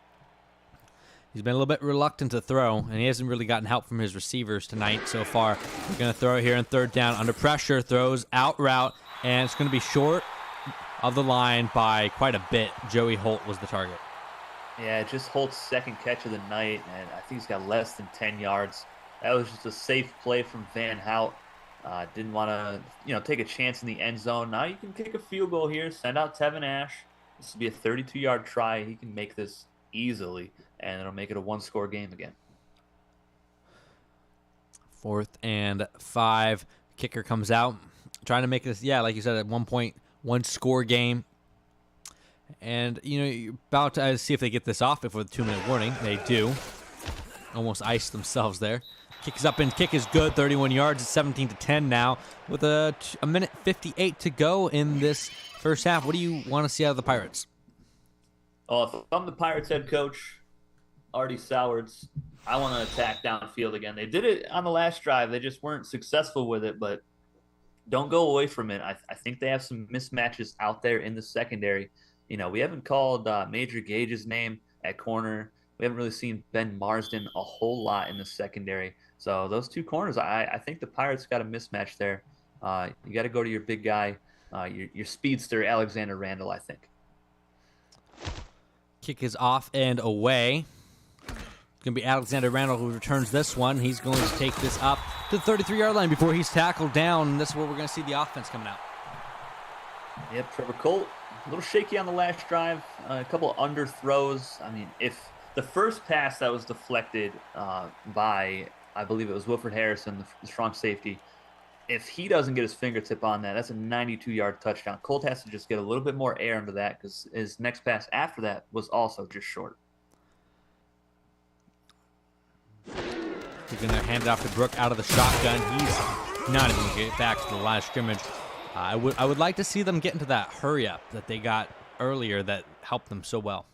Speaker 2: He's been a little bit reluctant to throw, and he hasn't really gotten help from his receivers tonight so far. We're going to throw it here in 3rd down. Under pressure, throws out route, and it's going to be short of the line by quite a bit. Joey Holt was the target.
Speaker 1: Yeah, just Holt's 2nd catch of the night, and I think he's got less than 10 yards. That was just a safe play from Van Hout. Didn't want to, take a chance in the end zone. Now you can kick a field goal here, send out Tevin Ash. This will be a 32-yard try. He can make this easily, and it'll make it a 1-score game again.
Speaker 2: 4th and 5. Kicker comes out, trying to make this, like you said, at 1-score game. And, you're about to see if they get this off before the 2-minute warning. They do. Almost iced themselves there. Kicks up and kick is good. 31 yards. It's 17-10 now with a minute 58 to go in this first half. What do you want to see out of the Pirates?
Speaker 1: Oh, if I'm the Pirates head coach, Artie Sowards, I want to attack downfield again. They did it on the last drive. They just weren't successful with it, but don't go away from it. I think they have some mismatches out there in the secondary. We haven't called Major Gage's name at corner. We haven't really seen Ben Marsden a whole lot in the secondary. So those 2 corners, I think the Pirates got a mismatch there. You got to go to your big guy your speedster Alexander Randall, I think.
Speaker 2: Kick is off and away. It's going to be Alexander Randall who returns this one. He's going to take this up to the 33-yard line before he's tackled down. And this is where we're going to see the offense coming out.
Speaker 1: Yep, Trevor Colt, a little shaky on the last drive. A couple of underthrows. I mean, if the first pass that was deflected by, I believe it was Wilfred Harrison, the strong safety, if he doesn't get his fingertip on that, that's a 92-yard touchdown. Colt has to just get a little bit more air into that because his next pass after that was also just short.
Speaker 2: He's going to hand it off to Brook out of the shotgun. He's not even going to get back to the line of scrimmage. I would like to see them get into that hurry up that they got earlier that helped them so well.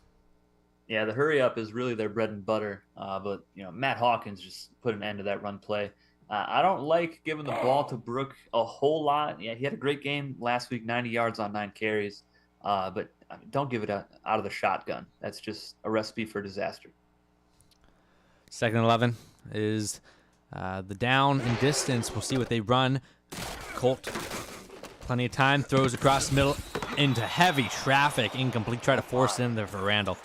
Speaker 1: Yeah, the hurry up is really their bread and butter. But Matt Hawkins just put an end to that run play. I don't like giving the ball to Brook a whole lot. Yeah, he had a great game last week, 90 yards on 9 carries. But I mean, don't give it out of the shotgun. That's just a recipe for disaster.
Speaker 2: 2nd and 11 is the down and distance. We'll see what they run. Colt, plenty of time, throws across the middle into heavy traffic. Incomplete, try to force it in there for Randall.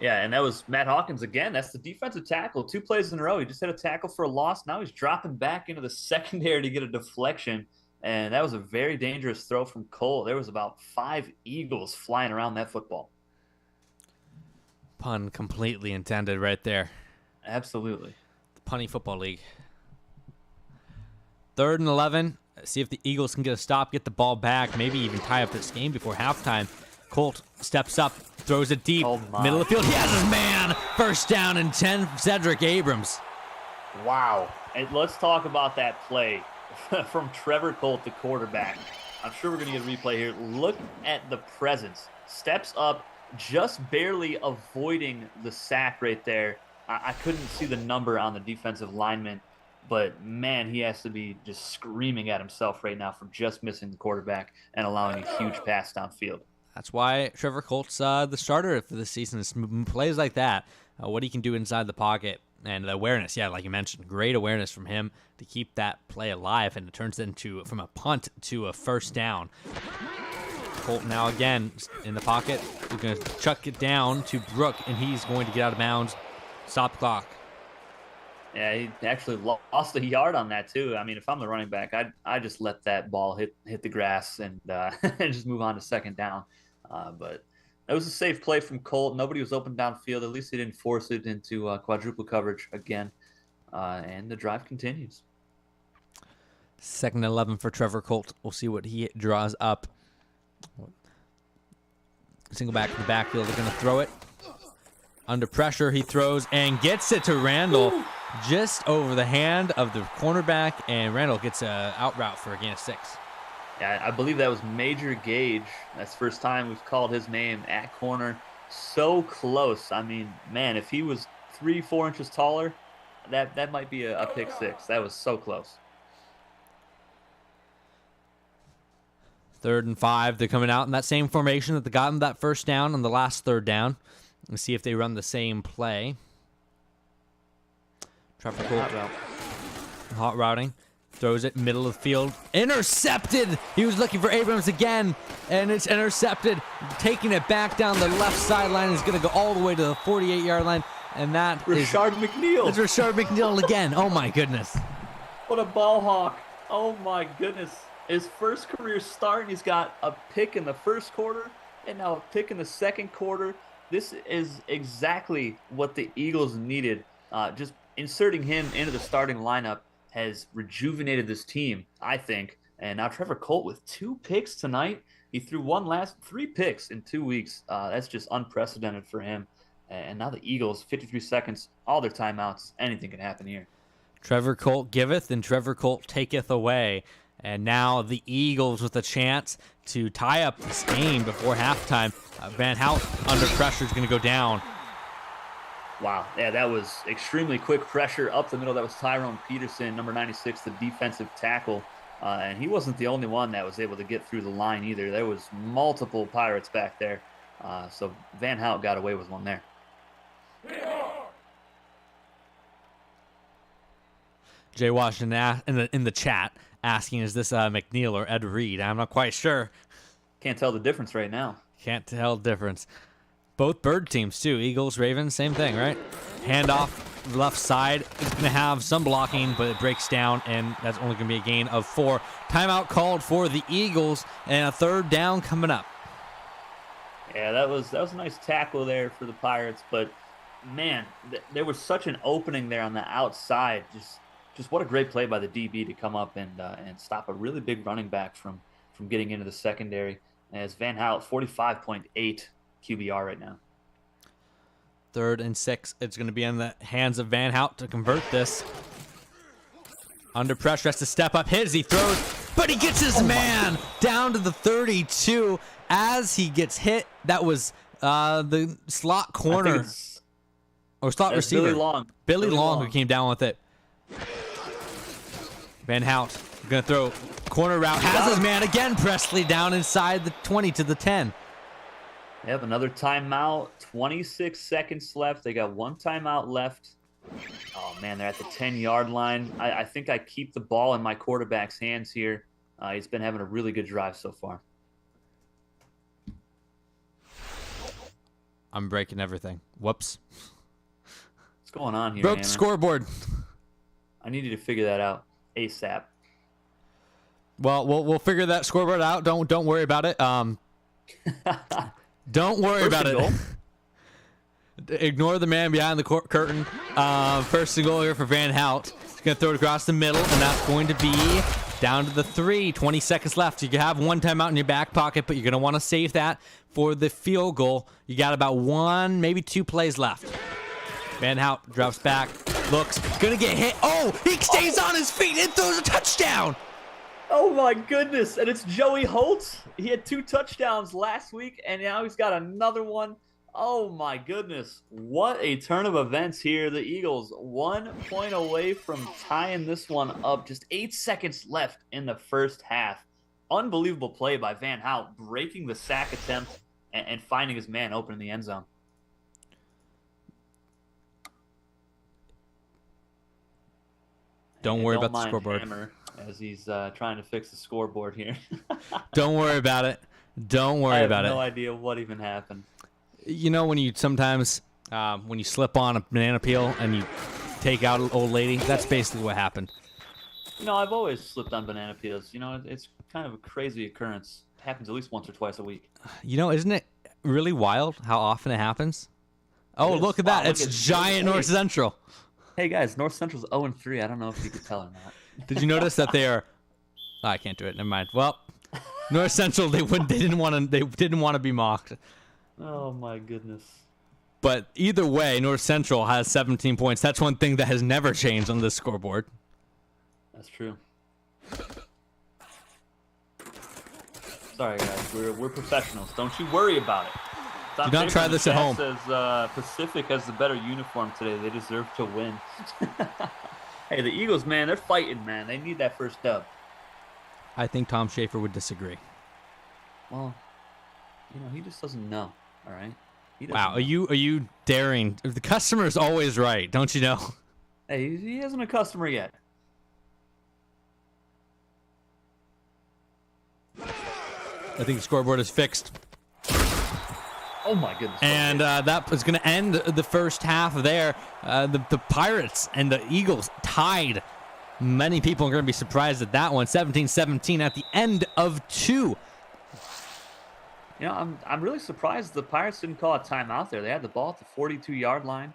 Speaker 1: Yeah, and that was Matt Hawkins again. That's the defensive tackle. 2 plays in a row. He just had a tackle for a loss. Now he's dropping back into the secondary to get a deflection. And that was a very dangerous throw from Cole. There was about 5 Eagles flying around that football.
Speaker 2: Pun completely intended right there.
Speaker 1: Absolutely.
Speaker 2: The Punny Football League. 3rd and 11. See if the Eagles can get a stop, get the ball back, maybe even tie up this game before halftime. Colt steps up, throws it deep, middle of the field. He has his man. 1st down and 10, Cedric Abrams.
Speaker 1: Wow. And let's talk about that play from Trevor Colt, the quarterback. I'm sure we're going to get a replay here. Look at the presence. Steps up, just barely avoiding the sack right there. I couldn't see the number on the defensive lineman, but man, he has to be just screaming at himself right now for just missing the quarterback and allowing a huge pass downfield.
Speaker 2: That's why Trevor Colt's the starter for this season. It's plays like that, what he can do inside the pocket, and the awareness. Yeah, like you mentioned, great awareness from him to keep that play alive, and it turns into from a punt to a 1st down. Colt now again in the pocket. He's going to chuck it down to Brook, and he's going to get out of bounds. Stop the clock.
Speaker 1: Yeah, he actually lost a yard on that too. I mean, if I'm the running back, I just let that ball hit the grass and and just move on to 2nd down. But it was a safe play from Colt. Nobody was open downfield. At least he didn't force it into quadruple coverage again. And the drive continues.
Speaker 2: 2nd and 11 for Trevor Colt. We'll see what he draws up. Single back to the backfield. They're going to throw it. Under pressure, he throws and gets it to Randall. Just over the hand of the cornerback, and Randall gets a out route for a gain of 6.
Speaker 1: Yeah, I believe that was Major Gage. That's the first time we've called his name at corner. So close. I mean, man, if he was 3-4 inches taller, that might be a pick 6. That was so close.
Speaker 2: 3rd and 5. They're coming out in that same formation that they got in that 1st down on the last 3rd down. Let's see if they run the same play. Trevor Colt, hot routing, throws it middle of the field, intercepted. He was looking for Abrams again, and it's intercepted. Taking it back down the left sideline is going to go all the way to the 48-yard line, and that
Speaker 1: Rashard McNeil.
Speaker 2: It's Rashard McNeil again. Oh my goodness!
Speaker 1: What a ball hawk! Oh my goodness! His first career start, and he's got a pick in the 1st quarter, and now a pick in the 2nd quarter. This is exactly what the Eagles needed. Just inserting him into the starting lineup has rejuvenated this team, I think. And now Trevor Colt with 2 picks tonight. He threw 3 picks in 2 weeks. That's just unprecedented for him. And now the Eagles, 53 seconds, all their timeouts. Anything can happen here.
Speaker 2: Trevor Colt giveth and Trevor Colt taketh away. And now the Eagles with a chance to tie up this game before halftime. Van Hout under pressure is going to go down.
Speaker 1: Wow. Yeah, that was extremely quick pressure up the middle. That was Tyrone Peterson, number 96, the defensive tackle. And he wasn't the only one that was able to get through the line either. There was multiple Pirates back there. So Van Hout got away with one there.
Speaker 2: Jay Washington in the chat asking, is this McNeil or Ed Reed? I'm not quite sure.
Speaker 1: Can't tell the difference right now.
Speaker 2: Can't tell the difference. Both bird teams, too. Eagles, Ravens, same thing, right? Handoff, left side. It's going to have some blocking, but it breaks down, and that's only going to be a gain of 4. Timeout called for the Eagles, and a third down coming up.
Speaker 1: Yeah, that was a nice tackle there for the Pirates, but man, there was such an opening there on the outside. Just what a great play by the DB to come up and stop a really big running back from getting into the secondary. As Van Hout, 45.8 QBR right now.
Speaker 2: 3rd and 6. It's going to be in the hands of Van Hout to convert this. Under pressure, has to step up. Hits, he throws, but he gets his man down to the 32 as he gets hit. That was the slot corner or slot receiver. Billy Long who came down with it. Van Hout going to throw corner route. Has his man again. Presley down inside the 20 to the 10.
Speaker 1: They have another timeout. 26 seconds left. They got one timeout left. Oh, man, they're at the 10-yard line. I think I keep the ball in my quarterback's hands here. He's been having a really good drive so far.
Speaker 2: I'm breaking everything. Whoops.
Speaker 1: What's going on here,
Speaker 2: Broke
Speaker 1: Hammer?
Speaker 2: the scoreboard.
Speaker 1: I need you to figure that out ASAP.
Speaker 2: Well, we'll figure that scoreboard out. Don't worry about it. Don't worry about it. Ignore the man behind the curtain. First and goal here for Van Hout. He's going to throw it across the middle, and that's going to be down to the 3. 20 seconds left. You can have one timeout in your back pocket, but you're going to want to save that for the field goal. You got about 1, maybe 2 plays left. Van Hout drops back, looks, going to get hit. Oh, he stays on his feet and throws a touchdown.
Speaker 1: Oh, my goodness. And it's Joey Holt. He had 2 touchdowns last week, and now he's got another one. Oh, my goodness. What a turn of events here. The Eagles 1 point away from tying this one up. Just 8 seconds left in the first half. Unbelievable play by Van Hout, breaking the sack attempt and finding his man open in the end zone.
Speaker 2: Don't worry about the scoreboard.
Speaker 1: Hammer as he's trying to fix the scoreboard here.
Speaker 2: Don't worry about it. Don't worry about it.
Speaker 1: I have no idea what even happened.
Speaker 2: You know when you sometimes, when you slip on a banana peel and you take out an old lady, that's basically what happened.
Speaker 1: You know, I've always slipped on banana peels. You know, it's kind of a crazy occurrence. It happens at least once or twice a week.
Speaker 2: You know, isn't it really wild how often it happens? Oh, look at that. It's giant North Central.
Speaker 1: Hey, guys, North Central's 0-3. I don't know if you could tell or not.
Speaker 2: Did you notice that they are... Oh, I can't do it. Never mind. Well, North Central, they didn't want to be mocked.
Speaker 1: Oh, my goodness.
Speaker 2: But either way, North Central has 17 points. That's one thing that has never changed on this scoreboard.
Speaker 1: That's true. Sorry, guys. We're professionals. Don't you worry about it.
Speaker 2: Do not try this at home.
Speaker 1: Says Pacific has the better uniform today. They deserve to win. Hey, the Eagles, man, they're fighting, man. They need that first dub.
Speaker 2: I think Tom Schaefer would disagree.
Speaker 1: Well, you know, he just doesn't know. All right.
Speaker 2: Wow, are you daring? The customer's always right, don't you know?
Speaker 1: Hey, he isn't a customer yet.
Speaker 2: I think the scoreboard is fixed.
Speaker 1: Oh, my goodness.
Speaker 2: And that was going to end the first half there. The Pirates and the Eagles tied. Many people are going to be surprised at that one. 17-17 at the end of 2.
Speaker 1: You know, I'm really surprised the Pirates didn't call a timeout there. They had the ball at the 42-yard line.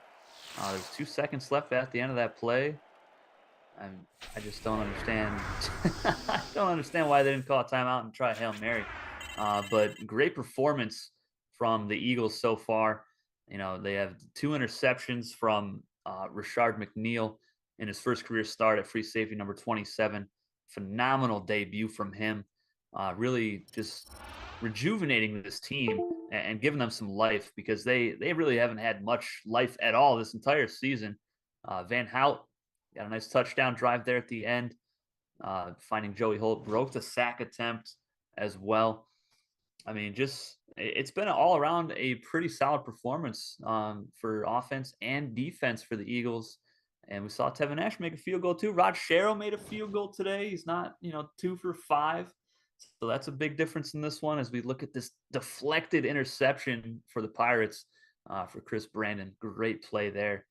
Speaker 1: There's 2 seconds left at the end of that play. I just don't understand. I don't understand why they didn't call a timeout and try a Hail Mary. But great performance from the Eagles so far. You know, they have 2 interceptions from Rashard McNeil in his first career start at free safety number 27. Phenomenal debut from him. Really just rejuvenating this team and giving them some life because they really haven't had much life at all this entire season. Van Hout got a nice touchdown drive there at the end. Finding Joey Holt, broke the sack attempt as well. I mean, it's been all around a pretty solid performance for offense and defense for the Eagles. And we saw Tevin Nash make a field goal too. Rod Sherrill made a field goal today. He's not, 2 for 5. So that's a big difference in this one as we look at this deflected interception for the Pirates for Chris Brandon. Great play there.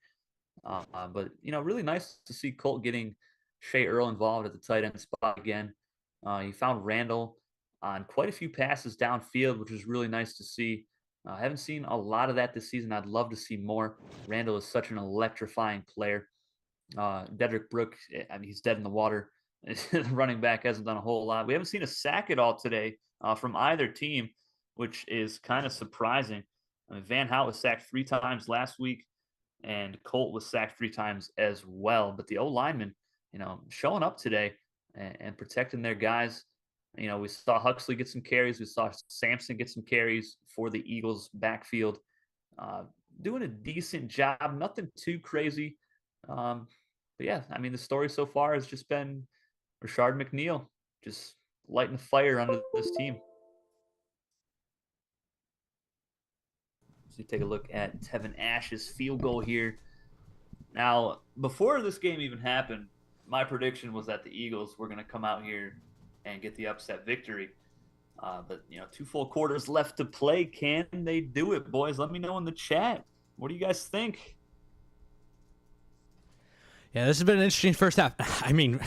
Speaker 1: But, really nice to see Colt getting Shea Earl involved at the tight end spot again. He found Randall on quite a few passes downfield, which is really nice to see. I haven't seen a lot of that this season. I'd love to see more. Randall is such an electrifying player. Dedrick Brooks, he's dead in the water. The running back hasn't done a whole lot. We haven't seen a sack at all today from either team, which is kind of surprising. I mean, Van Hout was sacked 3 times last week, and Colt was sacked 3 times as well. But the O linemen, showing up today and protecting their guys. We saw Huxley get some carries. We saw Sampson get some carries for the Eagles backfield. Doing a decent job, nothing too crazy. But yeah, I mean, the story so far has just been Rashard McNeil just lighting the fire under this team. So you take a look at Tevin Ash's field goal here. Now, before this game even happened, my prediction was that the Eagles were going to come out here and get the upset victory. But, 2 full quarters left to play. Can they do it, boys? Let me know in the chat. What do you guys think?
Speaker 2: Yeah, this has been an interesting first half. I mean,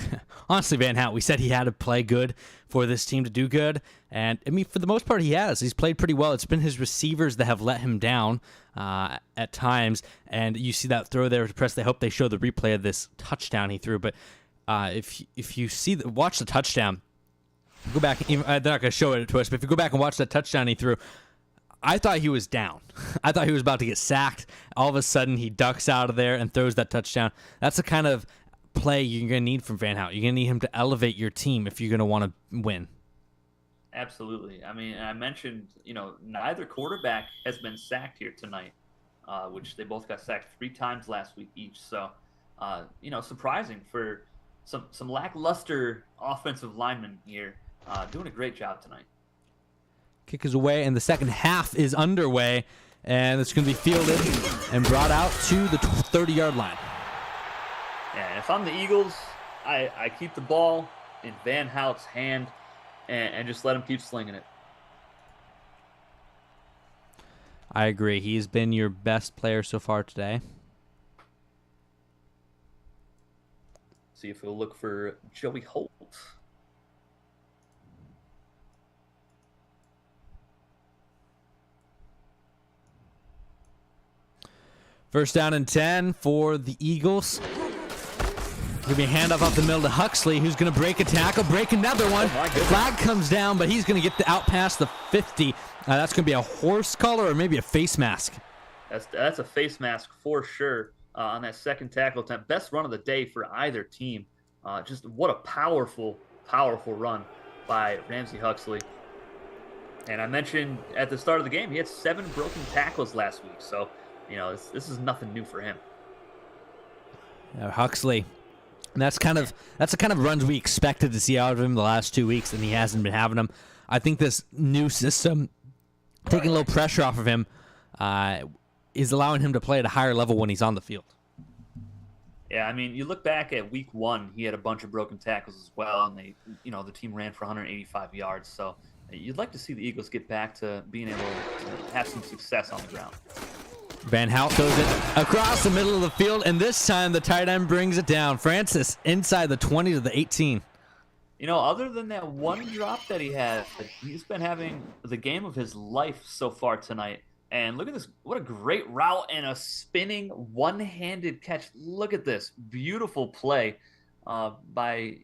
Speaker 2: honestly, Van Hout, we said he had to play good for this team to do good. And, I mean, for the most part, he has. He's played pretty well. It's been his receivers that have let him down at times. And you see that throw there to press. I hope they show the replay of this touchdown he threw. But if you watch the touchdown, go back. They're not going to show it to us, but if you go back and watch that touchdown he threw, I thought he was down. I thought he was about to get sacked. All of a sudden, he ducks out of there and throws that touchdown. That's the kind of play you're going to need from Van Hout. You're going to need him to elevate your team if you're going to want to win.
Speaker 1: Absolutely. I mean, I mentioned, neither quarterback has been sacked here tonight, which they both got sacked 3 times last week each. So, surprising for some lackluster offensive linemen here, doing a great job tonight.
Speaker 2: Kick is away, and the second half is underway, and it's going to be fielded and brought out to the 30-yard line.
Speaker 1: Yeah, and if I'm the Eagles, I keep the ball in Van Hout's hand and just let him keep slinging it.
Speaker 2: I agree. He's been your best player so far today.
Speaker 1: See if we'll look for Joey Holt.
Speaker 2: First down and 10 for the Eagles. Going to be a handoff off the middle to Huxley, who's going to break a tackle, break another one. Flag comes down, but he's going to get out past the 50. That's going to be a horse collar or maybe a face mask.
Speaker 1: That's a face mask for sure on that second tackle attempt. Best run of the day for either team. Just what a powerful, powerful run by Ramsey Huxley. And I mentioned at the start of the game, he had 7 broken tackles last week. So, this is nothing new for him.
Speaker 2: Huxley. And that's the kind of runs we expected to see out of him the last 2 weeks, and he hasn't been having them. I think this new system, taking a little pressure off of him, is allowing him to play at a higher level when he's on the field.
Speaker 1: Yeah, I mean, you look back at week 1, he had a bunch of broken tackles as well, and the team ran for 185 yards. So you'd like to see the Eagles get back to being able to have some success on the ground.
Speaker 2: Van Hout throws it across the middle of the field, and this time the tight end brings it down. Francis inside the 20 to the 18.
Speaker 1: Other than that one drop that he had, he's been having the game of his life so far tonight. And look at this. What a great route and a spinning one-handed catch. Look at this. Beautiful play by,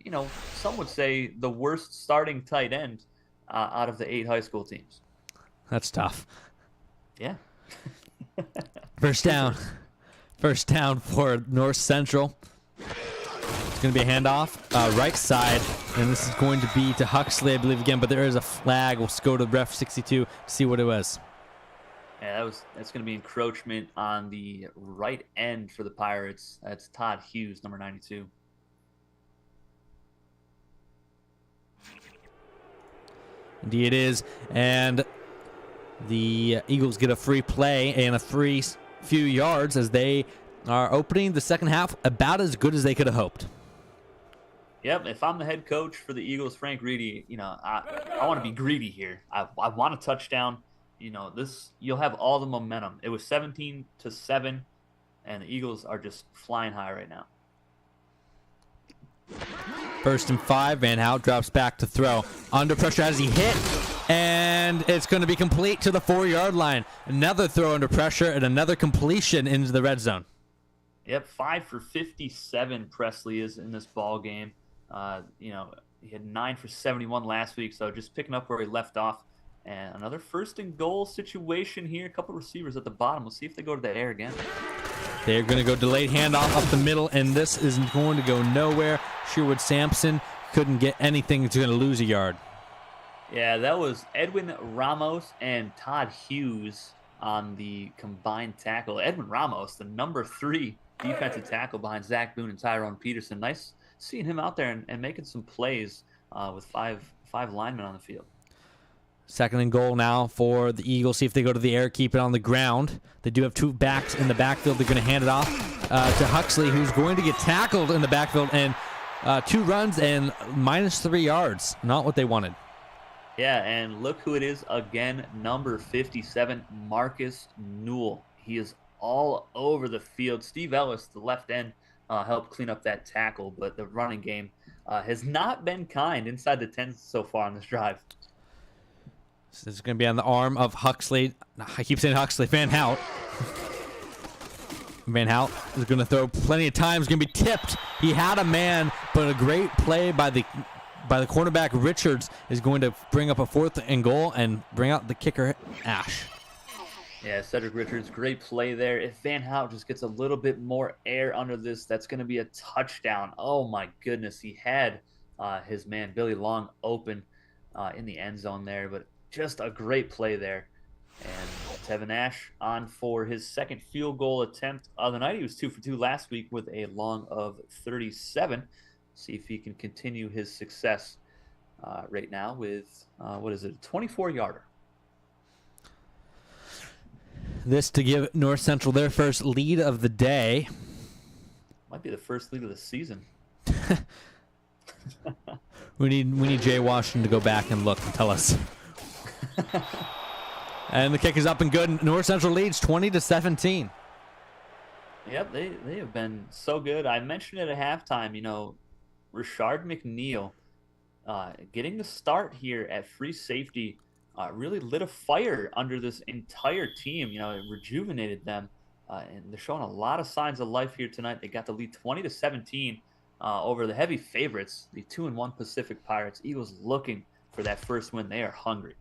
Speaker 1: some would say the worst starting tight end out of the 8 high school teams.
Speaker 2: That's tough.
Speaker 1: Yeah.
Speaker 2: First down for North Central. It's going to be a handoff, right side, and this is going to be to Huxley, I believe, again, but there is a flag. We'll go to ref 62 to see what it was.
Speaker 1: Yeah, that's going to be encroachment on the right end for the Pirates. That's Todd Hughes, number 92.
Speaker 2: Indeed it is, and the Eagles get a free play and a free few yards as they are opening the second half about as good as they could have hoped.
Speaker 1: Yep, if I'm the head coach for the Eagles, Frank Reedy, I want to be greedy here. I want a touchdown. You'll have all the momentum. It was 17-7, and the Eagles are just flying high right now.
Speaker 2: 1st and 5. Van Hout drops back to throw. Under pressure as he hit, and it's going to be complete to the 4-yard line. Another throw under pressure and another completion into the red zone.
Speaker 1: Yep, 5 for 57. Presley is in this ball game. He had 9 for 71 last week, so just picking up where he left off. And another 1st and goal situation here. A couple receivers at the bottom. We'll see if they go to the air again.
Speaker 2: They're going to go delayed handoff up the middle, and this isn't going to go nowhere. Sherwood Sampson couldn't get anything. He's going to lose a yard.
Speaker 1: Yeah, that was Edwin Ramos and Todd Hughes on the combined tackle. Edwin Ramos, the number 3 defensive tackle behind Zach Boone and Tyrone Peterson. Nice seeing him out there and making some plays with five linemen on the field.
Speaker 2: 2nd and goal now for the Eagles. See if they go to the air, keep it on the ground. They do have 2 backs in the backfield. They're going to hand it off to Huxley, who's going to get tackled in the backfield, and 2 runs and -3 yards. Not what they wanted.
Speaker 1: Yeah, and look who it is again, number 57, Marcus Newell. He is all over the field. Steve Ellis, the left end, helped clean up that tackle, but the running game has not been kind inside the 10 so far on this drive.
Speaker 2: So this is going to be on the arm of Huxley. I keep saying Huxley. Van Hout. Van Hout is going to throw plenty of times. Going to be tipped. He had a man, but a great play by the cornerback Richards is going to bring up a 4th and goal and bring out the kicker Ash.
Speaker 1: Yeah, Cedric Richards, great play there. If Van Hout just gets a little bit more air under this, that's going to be a touchdown. Oh my goodness, he had his man Billy Long open in the end zone there, but just a great play there. And Tevin Ash on for his 2nd field goal attempt of the night. He was 2 for 2 last week with a long of 37. See if he can continue his success right now with, a 24-yarder.
Speaker 2: This to give North Central their first lead of the day.
Speaker 1: Might be the first lead of the season.
Speaker 2: We need Jay Washington to go back and look and tell us. And the kick is up and good. North Central leads 20-17.
Speaker 1: Yep, they have been so good. I mentioned it at halftime. Rashard McNeil getting the start here at free safety really lit a fire under this entire team. It rejuvenated them, and they're showing a lot of signs of life here tonight. They got the lead 20-17 over the heavy favorites, the 2-1 Pacific Pirates. Eagles looking for that first win. They are hungry.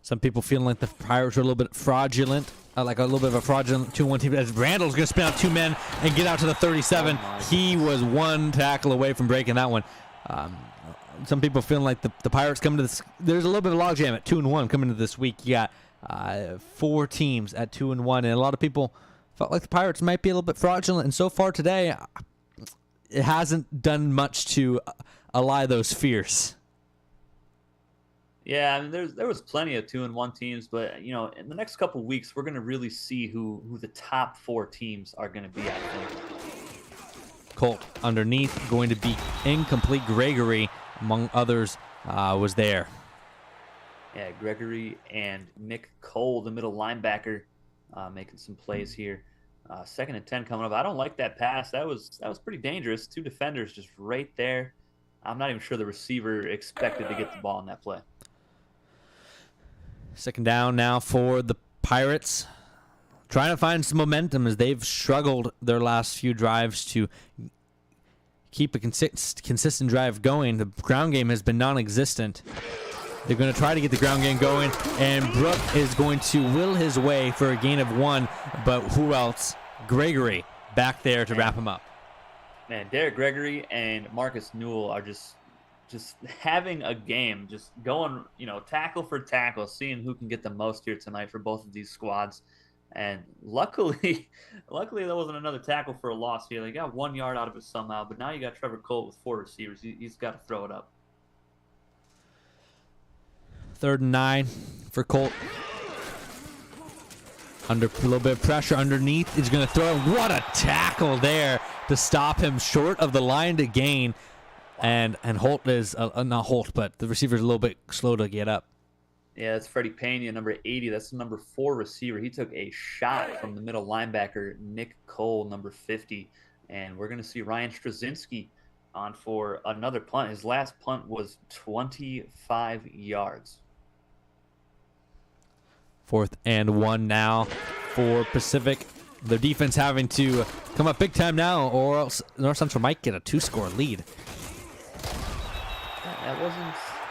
Speaker 2: Some people feeling like the Pirates are a little bit fraudulent, like a little bit of a fraudulent 2-1 team. As Randall's going to spin out 2 men and get out to the 37. He was 1 tackle away from breaking that one. Some people feeling like the Pirates coming to this. There's a little bit of logjam at 2-1 coming into this week. You got 4 teams at 2-1, and a lot of people felt like the Pirates might be a little bit fraudulent. And so far today, it hasn't done much to allay those fears.
Speaker 1: Yeah, I mean, there was plenty of 2-1 teams, but in the next couple weeks, we're going to really see who the top 4 teams are going to be. I think
Speaker 2: Colt underneath going to be incomplete. Gregory, among others, was there.
Speaker 1: Yeah, Gregory and Nick Cole, the middle linebacker, making some plays here. 2nd and 10 coming up. I don't like that pass. That was pretty dangerous. 2 defenders just right there. I'm not even sure the receiver expected to get the ball in that play.
Speaker 2: 2nd down now for the Pirates. Trying to find some momentum as they've struggled their last few drives to keep a consistent drive going. The ground game has been non-existent. They're going to try to get the ground game going, and Brooke is going to will his way for a gain of 1, but who else? Gregory back there to wrap him up.
Speaker 1: Man, Derek Gregory and Marcus Newell are just having a game, just going, tackle for tackle, seeing who can get the most here tonight for both of these squads. And luckily there wasn't another tackle for a loss here. They got 1 yard out of it somehow, but now you got Trevor Colt with 4 receivers. He's got to throw it up.
Speaker 2: 3rd and 9 for Colt. Under a little bit of pressure underneath. He's going to throw it. What a tackle there to stop him short of the line to gain. And Holt is, not Holt, but the receiver's a little bit slow to get up.
Speaker 1: Yeah, that's Freddie Pena, number 80. That's the number 4 receiver. He took a shot from the middle linebacker, Nick Cole, number 50. And we're going to see Ryan Straczynski on for another punt. His last punt was 25 yards.
Speaker 2: 4th and 1 now for Pacific. Their defense having to come up big time now, or else North Central might get a 2-score lead.
Speaker 1: Yeah, that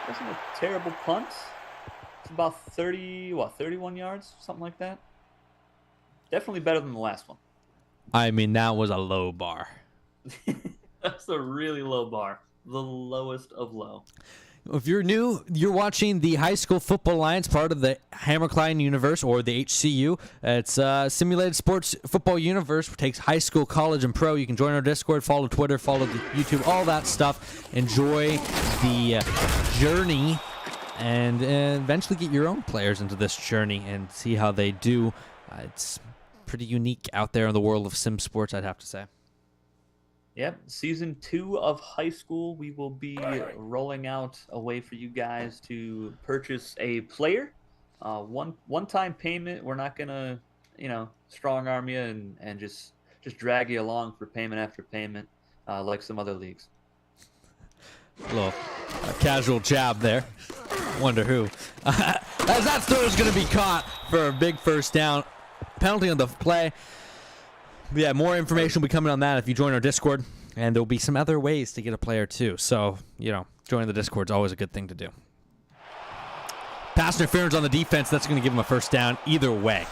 Speaker 1: wasn't a terrible punt. It's about 31 yards, something like that. Definitely better than the last one.
Speaker 2: I mean, that was a low bar.
Speaker 1: That's a really low bar. The lowest of low.
Speaker 2: If you're new, you're watching the High School Football Alliance, part of the Hammer Cline Universe, or the HCU. It's Simulated Sports Football Universe, which takes high school, college, and pro. You can join our Discord, follow Twitter, follow the YouTube, all that stuff. Enjoy the journey, and eventually get your own players into this journey and see how they do. It's pretty unique out there in the world of sim sports, I'd have to say.
Speaker 1: Yep, season 2 of high school, we will be rolling out a way for you guys to purchase a player. One-time payment. We're not gonna, strong arm you and just drag you along for payment after payment, like some other leagues.
Speaker 2: A little casual jab there. Wonder who. As that throw is gonna be caught for a big first down. Penalty on the play. Yeah, more information will be coming on that if you join our Discord, and there'll be some other ways to get a player too. So, joining the Discord is always a good thing to do. Pass interference on the defense, that's going to give him a first down either way.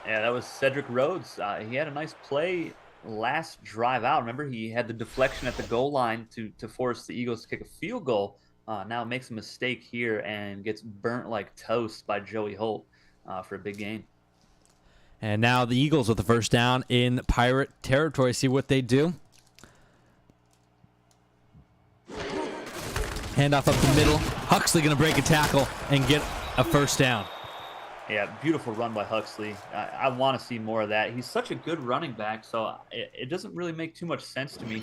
Speaker 1: Yeah, that was Cedric Rhodes. He had a nice play last drive out. Remember, he had the deflection at the goal line to force the Eagles to kick a field goal. Now makes a mistake here and gets burnt like toast by Joey Holt for a big gain.
Speaker 2: And now the Eagles with the first down in Pirate territory. See what they do. Handoff up the middle. Huxley going to break a tackle and get a first down.
Speaker 1: Yeah, beautiful run by Huxley. I want to see more of that. He's such a good running back, so it doesn't really make too much sense to me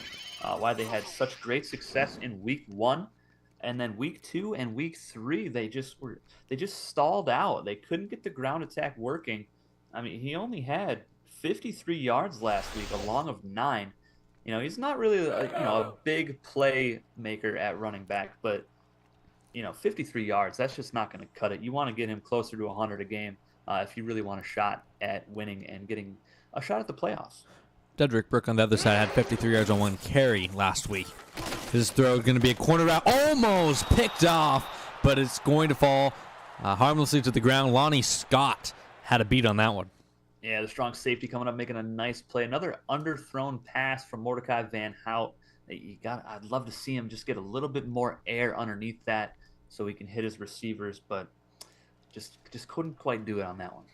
Speaker 1: why they had such great success in week 1. And then week 2 and week 3, they just stalled out. They couldn't get the ground attack working. I mean, he only had 53 yards last week, along of 9. He's not really a big play maker at running back, but 53 yards, that's just not going to cut it. You want to get him closer to 100 a game if you really want a shot at winning and getting a shot at the playoffs.
Speaker 2: Dedrick Brook on the other side had 53 yards on 1 carry last week. His throw is going to be a corner route, almost picked off, but it's going to fall harmlessly to the ground. Lonnie Scott had a beat on that one.
Speaker 1: Yeah, the strong safety coming up, making a nice play. Another underthrown pass from Mordecai Van Hout. I'd love to see him just get a little bit more air underneath that so he can hit his receivers, but just couldn't quite do it on that one.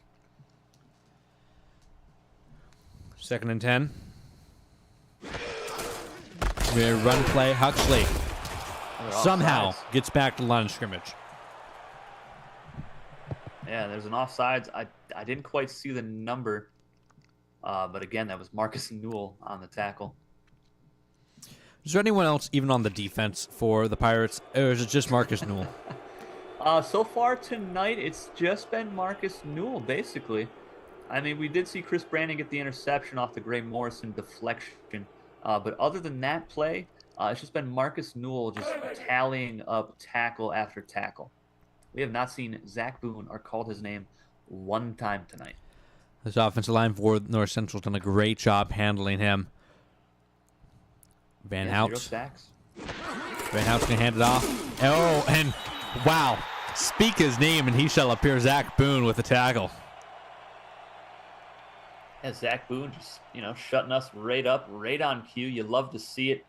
Speaker 2: 2nd and 10. Run play. Huxley somehow gets back to the line of scrimmage.
Speaker 1: Yeah, there's an offsides. I didn't quite see the number, but again, that was Marcus Newell on the tackle.
Speaker 2: Is there anyone else even on the defense for the Pirates, or is it just Marcus Newell?
Speaker 1: So far tonight, it's just been Marcus Newell, basically. I mean, we did see Chris Brandon get the interception off the Gray Morrison deflection, but other than that play, it's just been Marcus Newell just tallying up tackle after tackle. We have not seen Zach Boone or called his name one time tonight.
Speaker 2: This offensive line for North Central's done a great job handling him. Van Hout. Van Hout's going to hand it off. Oh, and wow. Speak his name and he shall appear. Zach Boone with the tackle.
Speaker 1: Yeah, Zach Boone just, shutting us right up, right on cue. You love to see it.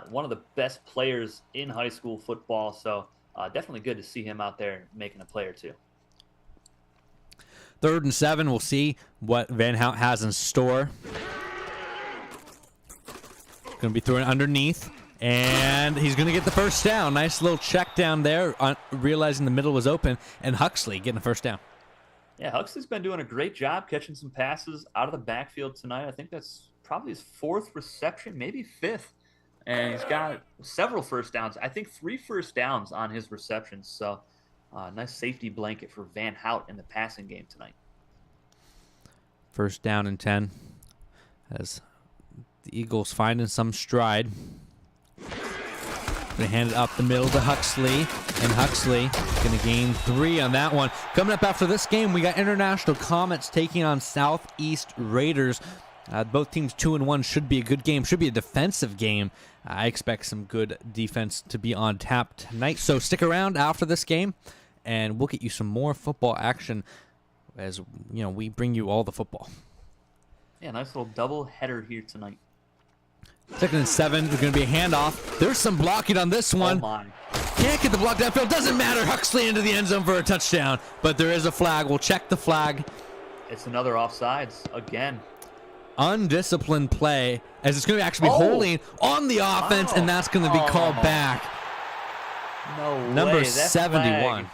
Speaker 1: One of the best players in high school football, so definitely good to see him out there making a play or two.
Speaker 2: 3rd and 7. We'll see what Van Hout has in store. Going to be throwing underneath, and he's going to get the first down. Nice little check down there, realizing the middle was open, and Huxley getting the first down.
Speaker 1: Yeah, Huxley's been doing a great job catching some passes out of the backfield tonight. I think that's probably his fourth reception, maybe fifth. And he's got several first downs. I think 3 first downs on his receptions. So, nice safety blanket for Van Hout in the passing game tonight.
Speaker 2: First down and 10 as the Eagles finding some stride. They hand it up the middle to Huxley, and Huxley going to gain 3 on that one. Coming up after this game, we got International Comets taking on Southeast Raiders. Both teams 2-1. Should be a good game. Should be a defensive game. I expect some good defense to be on tap tonight. So stick around after this game, and we'll get you some more football action as we bring you all the football.
Speaker 1: Yeah, nice little double header here tonight.
Speaker 2: 2nd and 7. There's going to be a handoff. There's some blocking on this one.
Speaker 1: Oh my.
Speaker 2: Can't get the block downfield. Doesn't matter. Huxley into the end zone for a touchdown. But there is a flag. We'll check the flag.
Speaker 1: It's another offsides again.
Speaker 2: Undisciplined play as it's going to actually be holding on the offense, and that's going to be called back.
Speaker 1: No way.
Speaker 2: Number 71.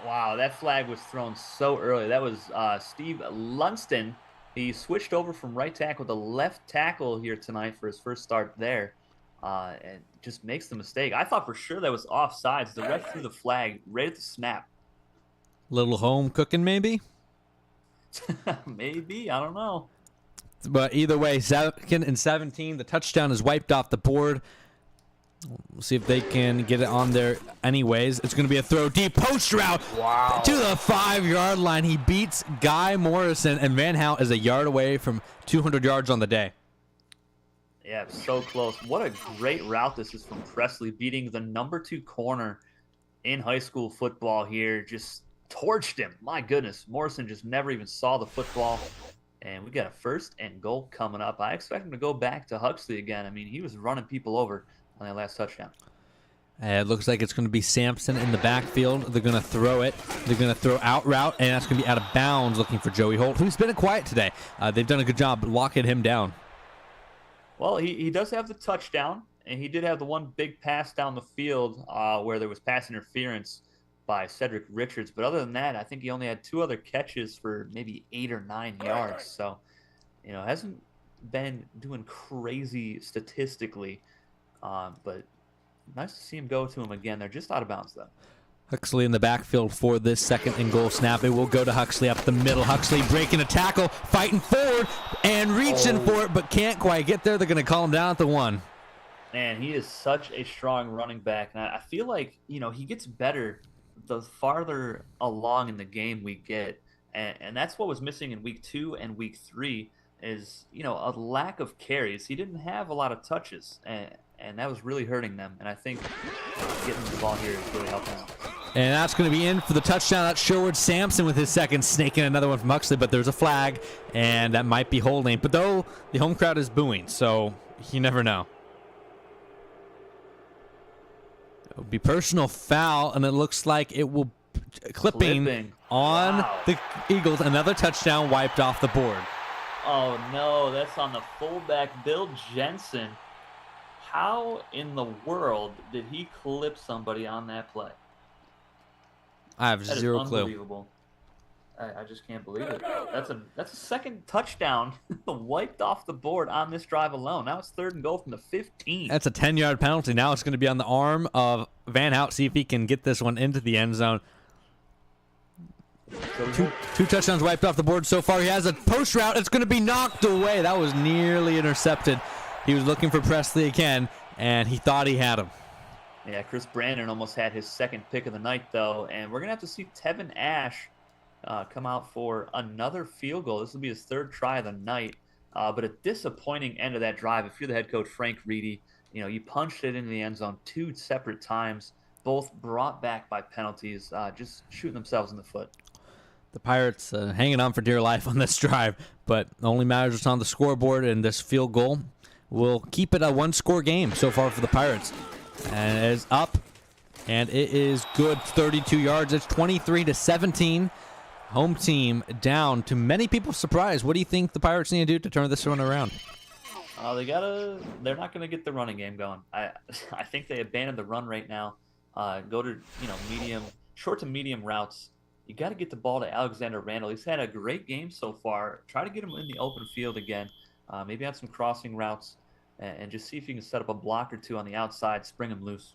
Speaker 1: Wow, that flag was thrown so early. That was Steve Lunston. He switched over from right tackle to left tackle here tonight for his first start there, and just makes the mistake. I thought for sure that was offsides. The ref threw the flag right at the snap.
Speaker 2: Little home cooking, maybe?
Speaker 1: Maybe. I don't know.
Speaker 2: But either way, 2nd and 17. The touchdown is wiped off the board. We'll see if they can get it on there anyways. It's going to be a throw deep post route to the 5-yard line. He beats Guy Morrison, and Van Hout is a yard away from 200 yards on the day.
Speaker 1: Yeah, so close. What a great route this is from Presley, beating the number 2 corner in high school football here. Just torched him. My goodness. Morrison just never even saw the football. And we got a 1st and goal coming up. I expect him to go back to Huxley again. I mean, he was running people over on that last touchdown.
Speaker 2: It looks like it's going to be Sampson in the backfield. They're going to throw it. They're going to throw out route, and that's going to be out of bounds looking for Joey Holt, who's been quiet today. They've done a good job locking him down.
Speaker 1: Well, he does have the touchdown, and he did have the one big pass down the field where there was pass interference by Cedric Richards. But other than that, I think he only had 2 other catches for maybe 8 or 9 yards. So, hasn't been doing crazy statistically. But nice to see him go to him again. They're just out of bounds, though.
Speaker 2: Huxley in the backfield for this 2nd and goal snap. It will go to Huxley up the middle. Huxley breaking a tackle, fighting forward, and reaching for it, but can't quite get there. They're going to call him down at the 1.
Speaker 1: Man, he is such a strong running back. And I feel like, he gets better the farther along in the game we get. And that's what was missing in week 2 and week 3 is, a lack of carries. He didn't have a lot of touches, and that was really hurting them. And I think getting the ball here is really helping out.
Speaker 2: And that's going to be in for the touchdown. That's Sherwood Sampson with his 2nd, snaking another one from Huxley, but there's a flag, and that might be holding. But though the home crowd is booing, so you never know. It will be personal foul, and it looks like it will clipping on the Eagles. Another touchdown wiped off the board.
Speaker 1: Oh, no, that's on the fullback, Bill Jensen. How in the world did he clip somebody on that play?
Speaker 2: I have zero clue.
Speaker 1: Unbelievable. I just can't believe it. That's a 2nd touchdown wiped off the board on this drive alone. Now it's 3rd and goal from the 15.
Speaker 2: That's a 10-yard penalty. Now it's going to be on the arm of Van Hout. See if he can get this one into the end zone. Two touchdowns wiped off the board so far. He has a post route. It's going to be knocked away. That was nearly intercepted. He was looking for Presley again, and he thought he had him.
Speaker 1: Yeah, Chris Brandon almost had his 2nd pick of the night, though, and we're going to have to see Tevin Ash come out for another field goal. This will be his 3rd try of the night, but a disappointing end of that drive. If you're the head coach, Frank Reedy, you punched it into the end zone 2 separate times, both brought back by penalties, just shooting themselves in the foot.
Speaker 2: The Pirates hanging on for dear life on this drive, but only matters what's on the scoreboard, and this field goal will keep it a 1-score game so far for the Pirates. And it is up, and it is good, 32 yards. It's 23-17. Home team down to many people's surprise. What do you think the Pirates need to do to turn this one around?
Speaker 1: They're not gonna get the running game going. I think they abandoned the run right now. Go to short to medium routes you got to get the ball to Alexander Randall. He's had a great game so far. Try to get him in the open field again. Maybe on some crossing routes, and just see if you can set up a block or two on the outside, spring him loose.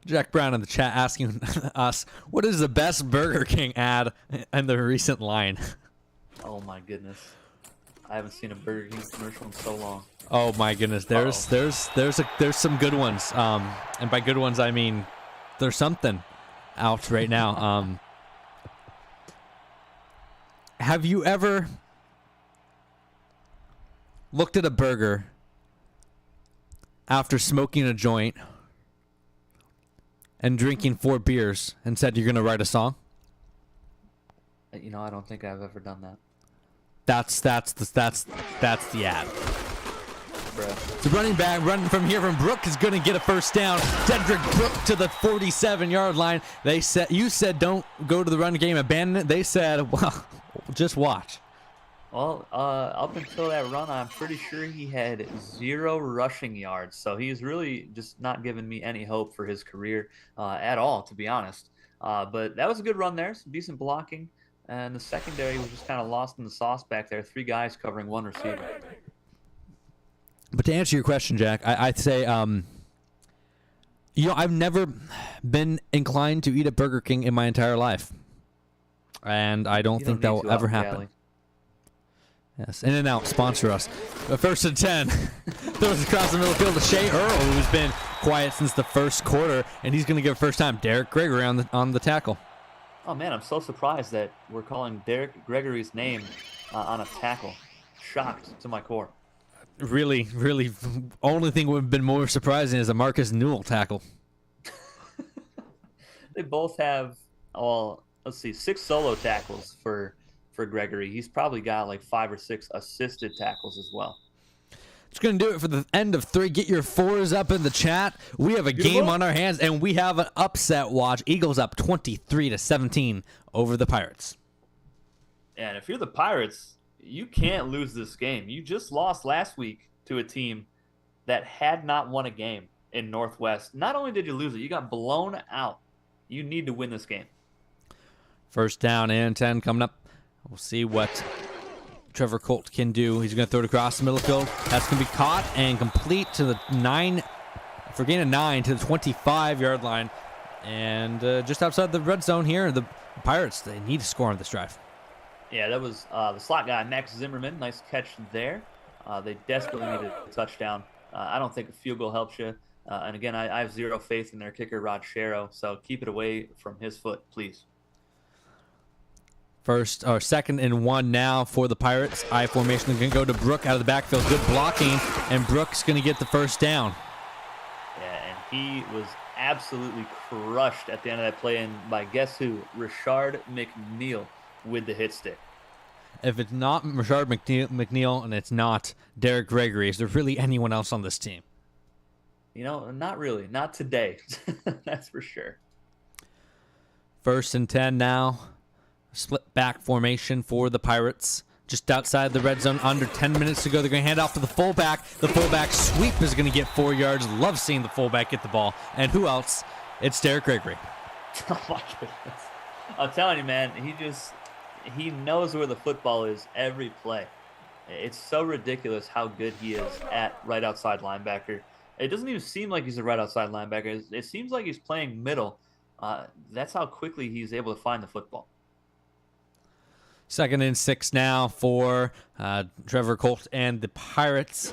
Speaker 2: Jack Brown in the chat asking us, what is the best Burger King ad in the recent line?
Speaker 1: Oh my goodness. I haven't seen a Burger King commercial in so long.
Speaker 2: Oh my goodness. There's some good ones. And by good ones I mean there's something out right now. Have you ever looked at a burger after smoking a joint and drinking 4 beers and said you're going to write a song?
Speaker 1: You know, I don't think I've ever done that.
Speaker 2: That's the ad.
Speaker 1: Bruh.
Speaker 2: The running back running from here from Brook is going to get a first down. Dedrick Brook to the 47-yard line. You said don't go to the run game, abandon it. They said, well, just watch.
Speaker 1: Well, up until that run, I'm pretty sure he had 0 rushing yards. So he's really just not giving me any hope for his career at all, to be honest. But that was a good run there. Some decent blocking. And the secondary was just kind of lost in the sauce back there. 3 guys covering 1 receiver.
Speaker 2: But to answer your question, Jack, I'd say, I've never been inclined to eat at Burger King in my entire life. And I don't think that will ever happen. Yes, In-N-Out, sponsor us. But 1st and 10. Throws across the middle field to Shea Earl, who's been quiet since the first quarter, and he's going to give it first time. Derek Gregory on the tackle.
Speaker 1: Oh, man, I'm so surprised that we're calling Derek Gregory's name on a tackle. Shocked to my core.
Speaker 2: Really, only thing would have been more surprising is a Marcus Newell tackle.
Speaker 1: They both have, well, let's see, 6 solo tackles for Gregory. He's probably got like 5 or 6 assisted tackles as well.
Speaker 2: It's going to do it for the end of 3. Get your 4s up in the chat. We have a game on our hands, and we have an upset watch. Eagles up 23-17 over the Pirates.
Speaker 1: And if you're the Pirates, you can't lose this game. You just lost last week to a team that had not won a game in Northwest. Not only did you lose it, you got blown out. You need to win this game.
Speaker 2: First down and 10 coming up. We'll see what Trevor Colt can do. He's going to throw it across the middle field. That's going to be caught and complete to the 9, for gain of 9 to the 25-yard line. And just outside the red zone here, the Pirates, they need to score on this drive.
Speaker 1: Yeah, that was the slot guy, Max Zimmerman. Nice catch there. They desperately needed a touchdown. I don't think a field goal helps you. And again, I have 0 faith in their kicker, Rod Sherrow. So keep it away from his foot, please.
Speaker 2: 2nd and 1 now for the Pirates. I formation. They're going to go to Brook out of the backfield. Good blocking, and Brook's going to get the first down.
Speaker 1: Yeah, and he was absolutely crushed at the end of that play. And by guess who? Rashard McNeil with the hit stick.
Speaker 2: If it's not Rashard McNeil and it's not Derek Gregory, is there really anyone else on this team?
Speaker 1: You know, not really. Not today. That's for sure.
Speaker 2: 1st and 10 now. Split back formation for the Pirates. Just outside the red zone, under 10 minutes to go. They're going to hand off to the fullback. The fullback sweep is going to get 4 yards. Love seeing the fullback get the ball. And who else? It's Derek Gregory.
Speaker 1: Oh, my goodness. I'm telling you, man, he knows where the football is every play. It's so ridiculous how good he is at right outside linebacker. It doesn't even seem like he's a right outside linebacker. It seems like he's playing middle. That's how quickly he's able to find the football.
Speaker 2: 2nd and 6 now for Trevor Colt and the Pirates.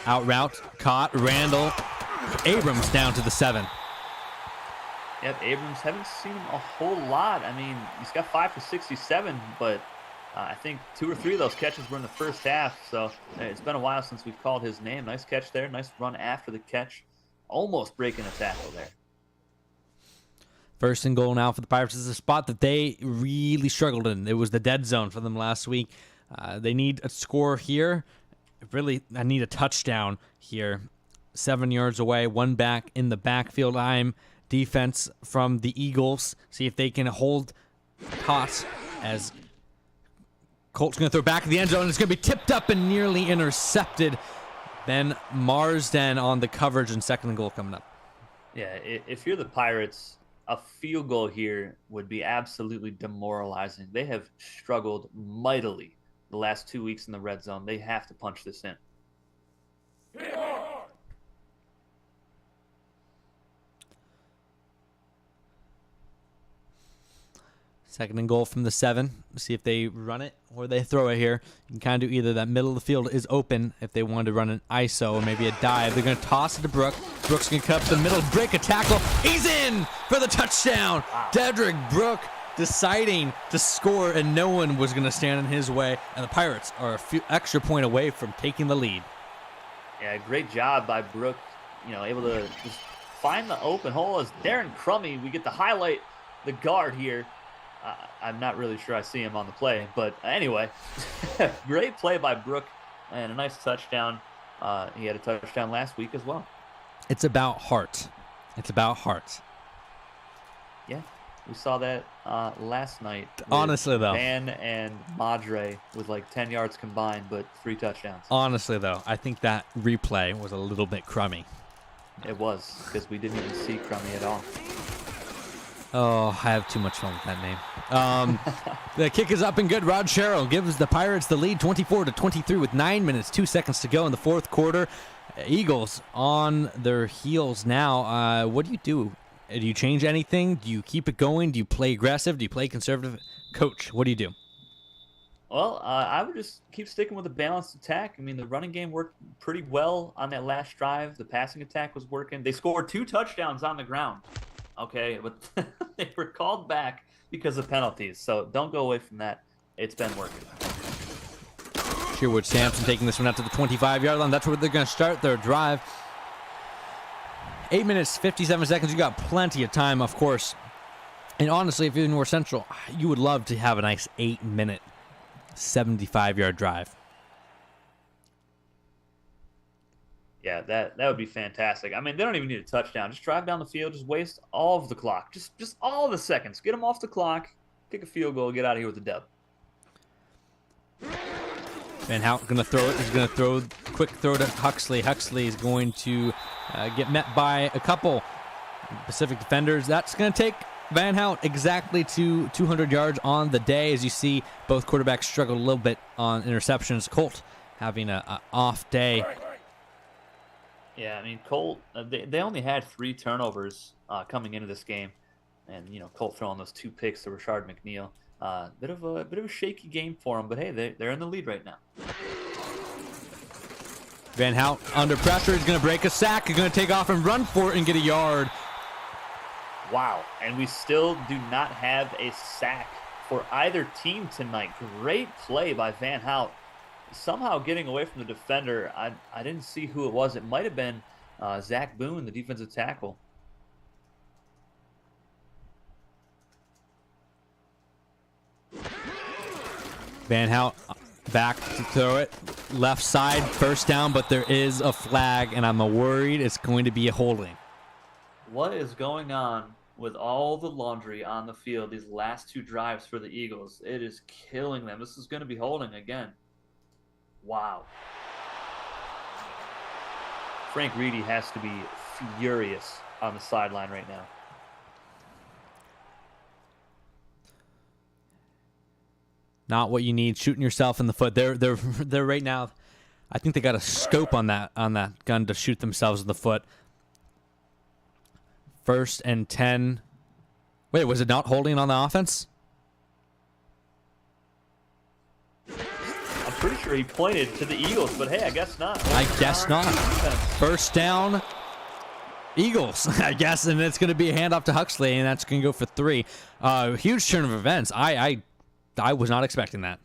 Speaker 2: Out route, caught, Randall. Abrams down to the 7.
Speaker 1: Yep, Abrams, haven't seen him a whole lot. I mean, he's got 5 for 67, but I think 2 or 3 of those catches were in the first half. So it's been a while since we've called his name. Nice catch there. Nice run after the catch. Almost breaking a tackle there.
Speaker 2: 1st and goal now for the Pirates. This is a spot that they really struggled in. It was the dead zone for them last week. They need a score here. Really, I need a touchdown here. 7 yards away, 1 back in the backfield. Defense from the Eagles. See if they can hold hot as Colt's going to throw back in the end zone. It's going to be tipped up and nearly intercepted. Ben Marsden on the coverage and 2nd and goal coming up.
Speaker 1: Yeah, if you're the Pirates, a field goal here would be absolutely demoralizing. They have struggled mightily the last 2 weeks in the red zone. They have to punch this in.
Speaker 2: Second and goal from the 7. See if they run it or they throw it here. You can kind of do either. That middle of the field is open if they want to run an ISO or maybe a dive. They're going to toss it to Brook. Brook's going to cut up the middle, break a tackle. He's in for the touchdown. Dedrick Brook deciding to score, and no one was going to stand in his way. And the Pirates are a few extra point away from taking the lead.
Speaker 1: Yeah, great job by Brook. Able to just find the open hole. As Darren Crummy, we get to highlight the guard here. I'm not really sure I see him on the play, but anyway, great play by Brook and a nice touchdown. He had a touchdown last week as well.
Speaker 2: It's about heart. It's about heart.
Speaker 1: Yeah, we saw that last night.
Speaker 2: Honestly, though.
Speaker 1: Van and Madre with like 10 yards combined, but 3 touchdowns.
Speaker 2: Honestly, though, I think that replay was a little bit crummy.
Speaker 1: It was, because we didn't even see Crummy at all.
Speaker 2: Oh, I have too much fun with that name. The kick is up and good. Rod Sherrill gives the Pirates the lead 24-23 with 9 minutes, 2 seconds to go in the fourth quarter. Eagles on their heels now. What do you do? Do you change anything? Do you keep it going? Do you play aggressive? Do you play conservative? Coach, what do you do?
Speaker 1: Well, I would just keep sticking with a balanced attack. I mean, the running game worked pretty well on that last drive. The passing attack was working. They scored 2 touchdowns on the ground. Okay, but they were called back because of penalties. So don't go away from that. It's been working.
Speaker 2: Sherwood Sampson taking this one out to the 25-yard line. That's where they're going to start their drive. 8 minutes, 57 seconds. You got plenty of time, of course. And honestly, if you're in North Central, you would love to have a nice 8-minute, 75-yard drive.
Speaker 1: Yeah, that would be fantastic. I mean, they don't even need a touchdown. Just drive down the field. Just waste all of the clock. Just all the seconds. Get them off the clock. Kick a field goal. Get out of here with a dub.
Speaker 2: Van Hout going to throw it. He's going to throw quick throw to Huxley. Huxley is going to get met by a couple Pacific defenders. That's going to take Van Hout exactly to 200 yards on the day. As you see, both quarterbacks struggled a little bit on interceptions. Colt having an off day.
Speaker 1: Yeah, I mean, Colt, they only had 3 turnovers coming into this game. And, Colt throwing those 2 picks to Rashard McNeil. Bit of a shaky game for them, but hey, they're in the lead right now.
Speaker 2: Van Hout under pressure. He's going to break a sack. He's going to take off and run for it and get a yard.
Speaker 1: Wow, and we still do not have a sack for either team tonight. Great play by Van Hout. Somehow getting away from the defender. I didn't see who it was. It might have been Zach Boone, the defensive tackle.
Speaker 2: Van Hout back to throw it. Left side, first down, but there is a flag, and I'm worried it's going to be a holding.
Speaker 1: What is going on with all the laundry on the field these last 2 drives for the Eagles? It is killing them. This is going to be holding again. Wow. Frank Reedy has to be furious on the sideline right now.
Speaker 2: Not what you need. Shooting yourself in the foot. They're right now. I think they got a scope on that gun to shoot themselves in the foot. 1st and 10. Wait, was it not holding on the offense?
Speaker 1: I'm pretty sure he pointed to the Eagles, but hey, I guess not.
Speaker 2: I guess not. First down, Eagles, I guess, and it's going to be a handoff to Huxley, and that's going to go for 3. Huge turn of events. I was not expecting that.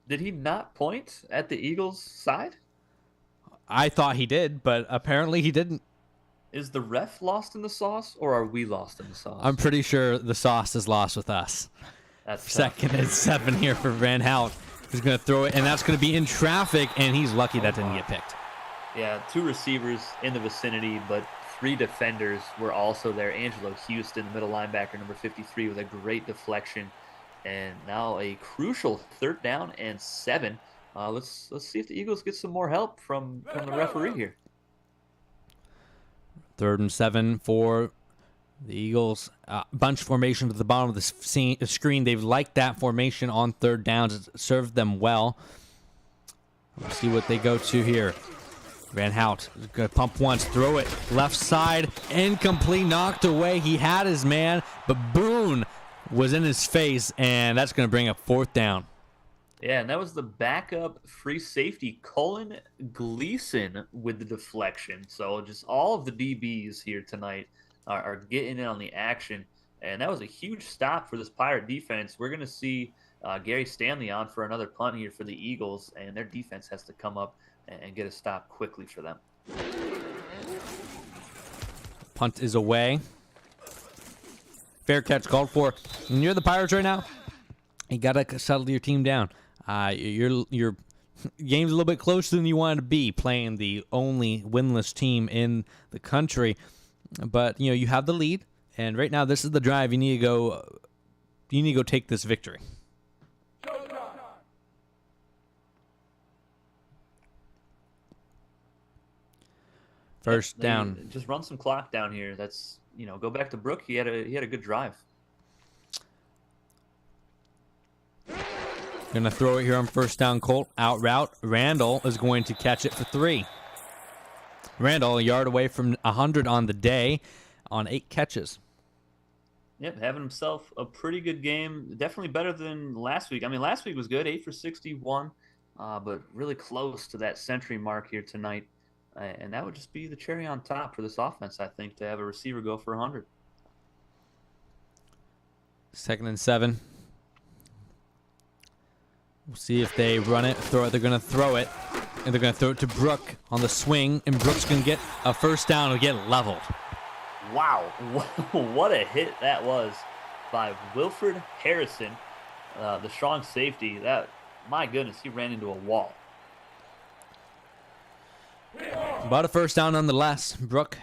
Speaker 1: Did he not point at the Eagles' side?
Speaker 2: I thought he did, but apparently he didn't.
Speaker 1: Is the ref lost in the sauce, or are we lost in the sauce?
Speaker 2: I'm pretty sure the sauce is lost with us.
Speaker 1: That's
Speaker 2: Second and 7 here for Van Hout. He's going to throw it, and that's going to be in traffic, and he's lucky that didn't get picked.
Speaker 1: Yeah, 2 receivers in the vicinity, but 3 defenders were also there. Angelo Houston, the middle linebacker, number 53, with a great deflection. And now a crucial 3rd down and 7. Let's see if the Eagles get some more help from the referee here.
Speaker 2: 3rd and 7 for The Eagles bunch formation at the bottom of the screen. They've liked that formation on third downs. It's served them well. Let's see what they go to here. Van Hout is going to pump once, throw it left side, incomplete, knocked away. He had his man, but Boone was in his face, and that's going to bring up fourth down.
Speaker 1: Yeah, and that was the backup free safety, Cullen Gleason, with the deflection. So just all of the DBs here tonight are getting in on the action, and that was a huge stop for this Pirate defense. We're going to see Gary Stanley on for another punt here for the Eagles, and their defense has to come up and get a stop quickly for them.
Speaker 2: Punt is away. Fair catch called for. And you're the Pirates right now, you got to settle your team down. Your game's a little bit closer than you wanted to be, playing the only winless team in the country. But you have the lead, and right now this is the drive. You need to go take this victory. First down.
Speaker 1: Just run some clock down here. That's go back to Brook. He had a good drive.
Speaker 2: Gonna throw it here on first down. Colt out route. Randall is going to catch it for 3. Randall a yard away from 100 on the day on 8 catches.
Speaker 1: Yep, having himself a pretty good game. Definitely better than last week. I mean, last week was good, 8 for 61, but really close to that century mark here tonight. And that would just be the cherry on top for this offense, I think, to have a receiver go for 100.
Speaker 2: 2nd and 7. We'll see if they run it, throw it. They're going to throw it, and they're going to throw it to Brook on the swing, and Brook's going to get a first down and get leveled.
Speaker 1: Wow, what a hit that was by Wilfred Harrison, the strong safety. That, my goodness, he ran into a wall.
Speaker 2: But a first down nonetheless. Brook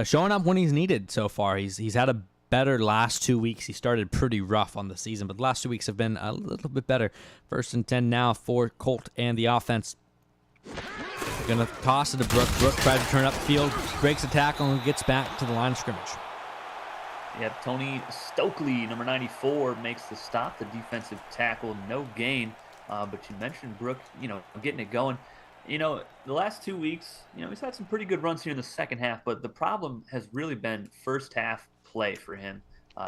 Speaker 2: showing up when he's needed so far. He's had a better last 2 weeks. He started pretty rough on the season, but the last 2 weeks have been a little bit better. 1st and 10 now for Colt and the offense. They're going to toss it to Brook. Brook tries to turn up the field, breaks a tackle, and gets back to the line of scrimmage.
Speaker 1: Yeah, Tony Stokely, number 94, makes the stop. The defensive tackle, no gain. But you mentioned Brook, getting it going. The last 2 weeks, he's had some pretty good runs here in the second half, but the problem has really been first half play for him.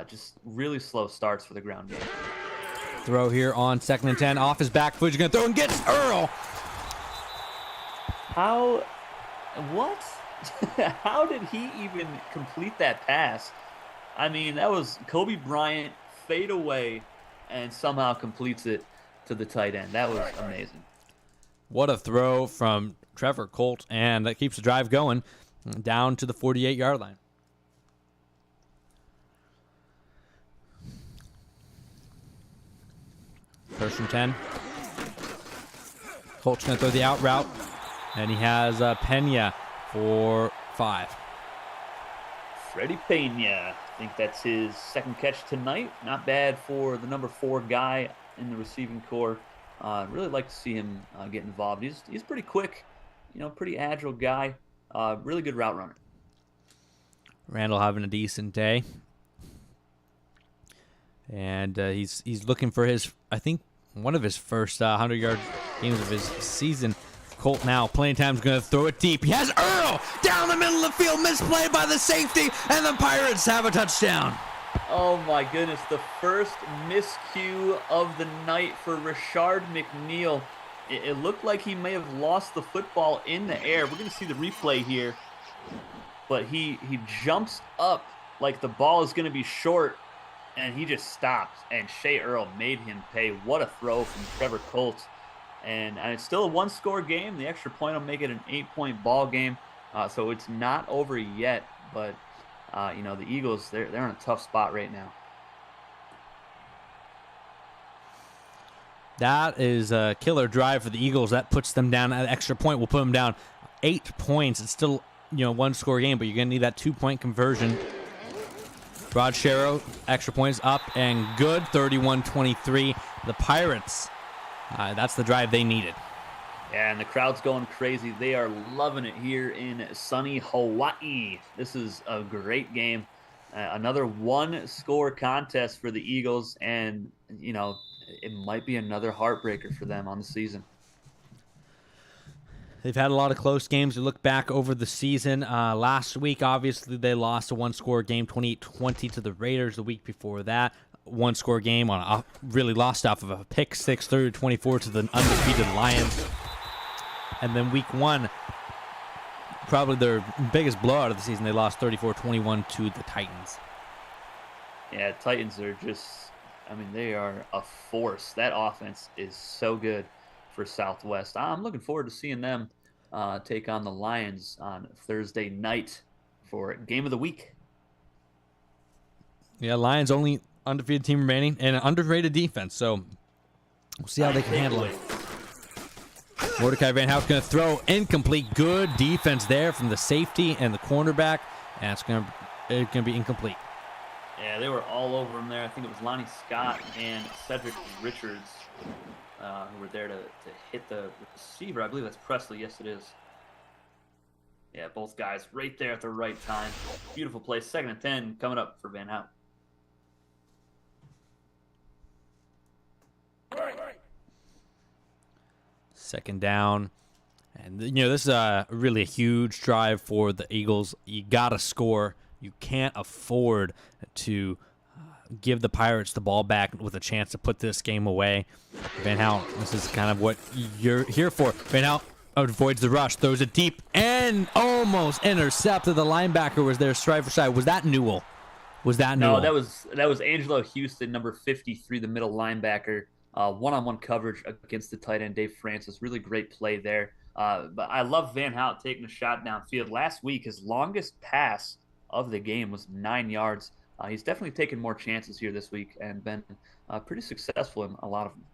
Speaker 1: Just really slow starts for the ground game.
Speaker 2: Throw here on 2nd and 10. Off his back foot. He's going to throw and gets Earl.
Speaker 1: What? How did he even complete that pass? I mean, that was Kobe Bryant fade away and somehow completes it to the tight end. That was amazing.
Speaker 2: What a throw from Trevor Colt, and that keeps the drive going down to the 48-yard line. First and 10. Colt's going to throw the out route, and he has Pena for 5.
Speaker 1: Freddie Pena, I think that's his second catch tonight. Not bad for the number 4 guy in the receiving corps. Really like to see him get involved. He's pretty quick, pretty agile guy. Really good route runner.
Speaker 2: Randall having a decent day. And he's looking for one of his first 100-yard games of his season. Colt now, playing time's going to throw it deep. He has Earl down the middle of the field, misplayed by the safety, and the Pirates have a touchdown.
Speaker 1: Oh my goodness, the first miscue of the night for Rashard McNeil. It looked like he may have lost the football in the air. We're going to see the replay here. But he jumps up like the ball is going to be short, and he just stops. And Shea Earl made him pay. What a throw from Trevor Colt. And it's still a 1-score game. The extra point will make it an 8-point ball game. So it's not over yet, but the Eagles, they're in a tough spot right now.
Speaker 2: That is a killer drive for the Eagles. That puts them down at an extra point. We'll put them down 8 points. It's still, 1-score game, but you're going to need that 2-point conversion. Rod Sherrow, extra points up and good, 31-23. The Pirates, that's the drive they needed.
Speaker 1: Yeah, and the crowd's going crazy. They are loving it here in sunny Hawaii. This is a great game. Another one-score contest for the Eagles, and it might be another heartbreaker for them on the season.
Speaker 2: They've had a lot of close games to look back over the season. Last week, obviously, they lost a one-score game, 28-20 to the Raiders. The week before that, one-score game really lost off of a pick six, 30-24 to the undefeated Lions. And then week one, probably their biggest blowout of the season, they lost 34-21 to the Titans.
Speaker 1: Yeah, Titans are just, they are a force. That offense is so good for Southwest. I'm looking forward to seeing them take on the Lions on Thursday night for Game of the Week.
Speaker 2: Yeah, Lions only undefeated team remaining and an underrated defense, so we'll see how they can handle it. Mordecai Van Hout's going to throw incomplete. Good defense there from the safety and the cornerback, and it's going to be incomplete.
Speaker 1: Yeah, they were all over him there. I think it was Lonnie Scott and Cedric Richards who were there to hit the receiver. I believe that's Presley. Yes, it is. Yeah, both guys right there at the right time. Beautiful play. 2nd and 10 coming up for Van Hout.
Speaker 2: Second down. And, this is really a huge drive for the Eagles. You got to score. You can't afford to give the Pirates the ball back with a chance to put this game away. Van Hout, this is kind of what you're here for. Van Hout avoids the rush, throws it deep, and almost intercepted. The linebacker was there stride for stride. Was that Newell?
Speaker 1: No, that was Angelo Houston, number 53, the middle linebacker. One-on-one coverage against the tight end, Dave Francis. Really great play there. But I love Van Hout taking a shot downfield. Last week, his longest pass of the game was 9 yards. He's definitely taken more chances here this week and been pretty successful in a lot of them.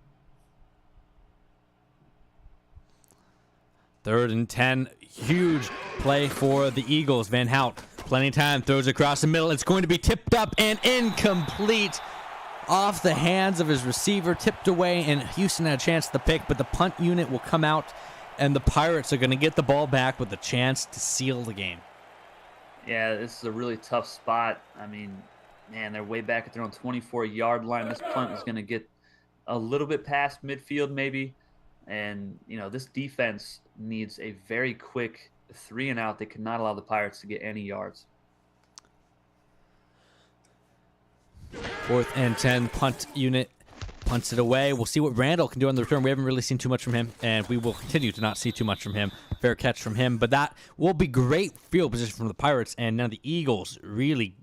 Speaker 2: 3rd and 10, huge play for the Eagles. Van Hout, plenty of time, throws across the middle. It's going to be tipped up and incomplete. Off the hands of his receiver, tipped away, and Houston had a chance at the pick, but the punt unit will come out, and the Pirates are going to get the ball back with a chance to seal the game.
Speaker 1: Yeah, this is a really tough spot. They're way back at their own 24-yard line. This punt is going to get a little bit past midfield maybe. And, this defense needs a very quick 3-and-out. They cannot allow the Pirates to get any yards.
Speaker 2: 4th and 10, punt unit punts it away. We'll see what Randall can do on the return. We haven't really seen too much from him, and we will continue to not see too much from him. Fair catch from him, but that will be great field position from the Pirates, and now the Eagles really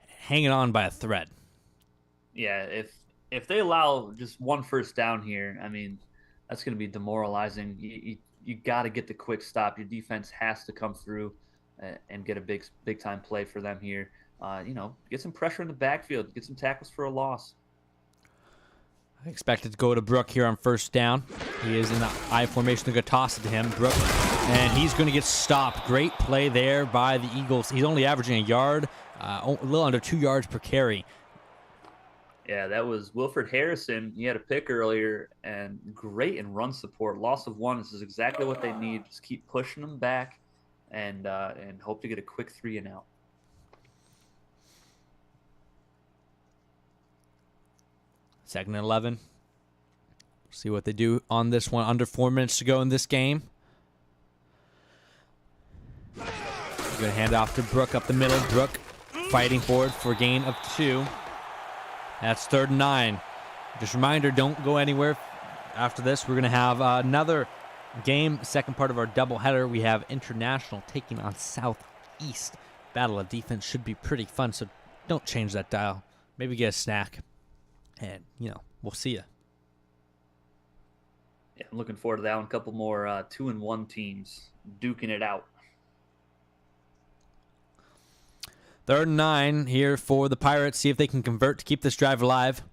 Speaker 2: hanging on by a thread.
Speaker 1: Yeah, if they allow just one first down here, that's going to be demoralizing. You got to get the quick stop. Your defense has to come through and get a big time play for them here. Get some pressure in the backfield, get some tackles for a loss.
Speaker 2: I expect it to go to Brook here on 1st down. He is in the I formation. They're going to toss it to him. Brook, and he's going to get stopped. Great play there by the Eagles. He's only averaging a yard, a little under 2 yards per carry.
Speaker 1: Yeah, that was Wilfred Harrison. He had a pick earlier, and great in run support. Loss of 1. This is exactly what they need. Just keep pushing them back and hope to get a quick 3-and-out.
Speaker 2: Second and 11. See what they do on this one. Under 4 minutes to go in this game. Good handoff to Brook up the middle. Brook fighting forward for a gain of 2. That's 3rd and 9. Just a reminder, don't go anywhere. After this, we're going to have another game, second part of our doubleheader. We have International taking on Southeast. Battle of defense should be pretty fun, so don't change that dial. Maybe get a snack. And, we'll see you.
Speaker 1: Yeah, I'm looking forward to that one. A couple more 2-1 teams duking it out.
Speaker 2: 3rd and 9 here for the Pirates. See if they can convert to keep this drive alive.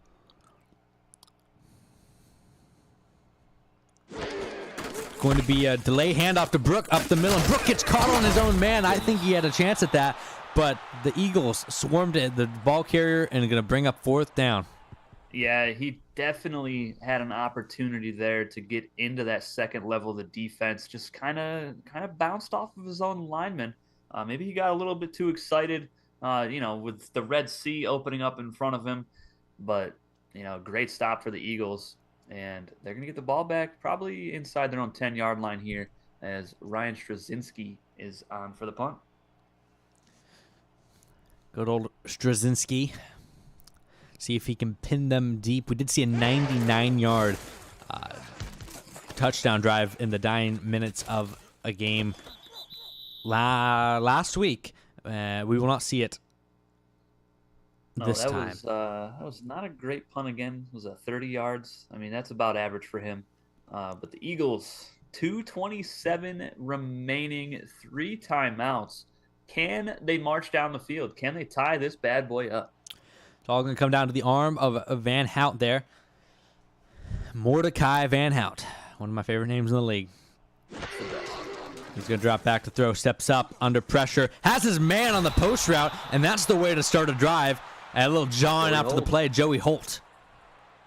Speaker 2: Going to be a delay handoff to Brook up the middle. And Brook gets caught on his own man. I think he had a chance at that. But the Eagles swarmed the ball carrier and are going to bring up 4th down.
Speaker 1: Yeah, he definitely had an opportunity there to get into that second level of the defense. Just kind of bounced off of his own lineman. Maybe he got a little bit too excited with the Red Sea opening up in front of him. But, great stop for the Eagles. And they're going to get the ball back probably inside their own 10-yard line here as Ryan Straczynski is on for the punt.
Speaker 2: Good old Straczynski. See if he can pin them deep. We did see a 99-yard touchdown drive in the dying minutes of a game last week. We will not see it this time.
Speaker 1: That was not a great punt again. It was 30 yards. I mean, that's about average for him. But the Eagles, 2:27 remaining, 3 timeouts. Can they march down the field? Can they tie this bad boy up?
Speaker 2: It's all going to come down to the arm of Van Hout there. Mordecai Van Hout, one of my favorite names in the league. He's going to drop back to throw, steps up under pressure, has his man on the post route, and that's the way to start a drive. And a little jawing after the play, Joey Holt.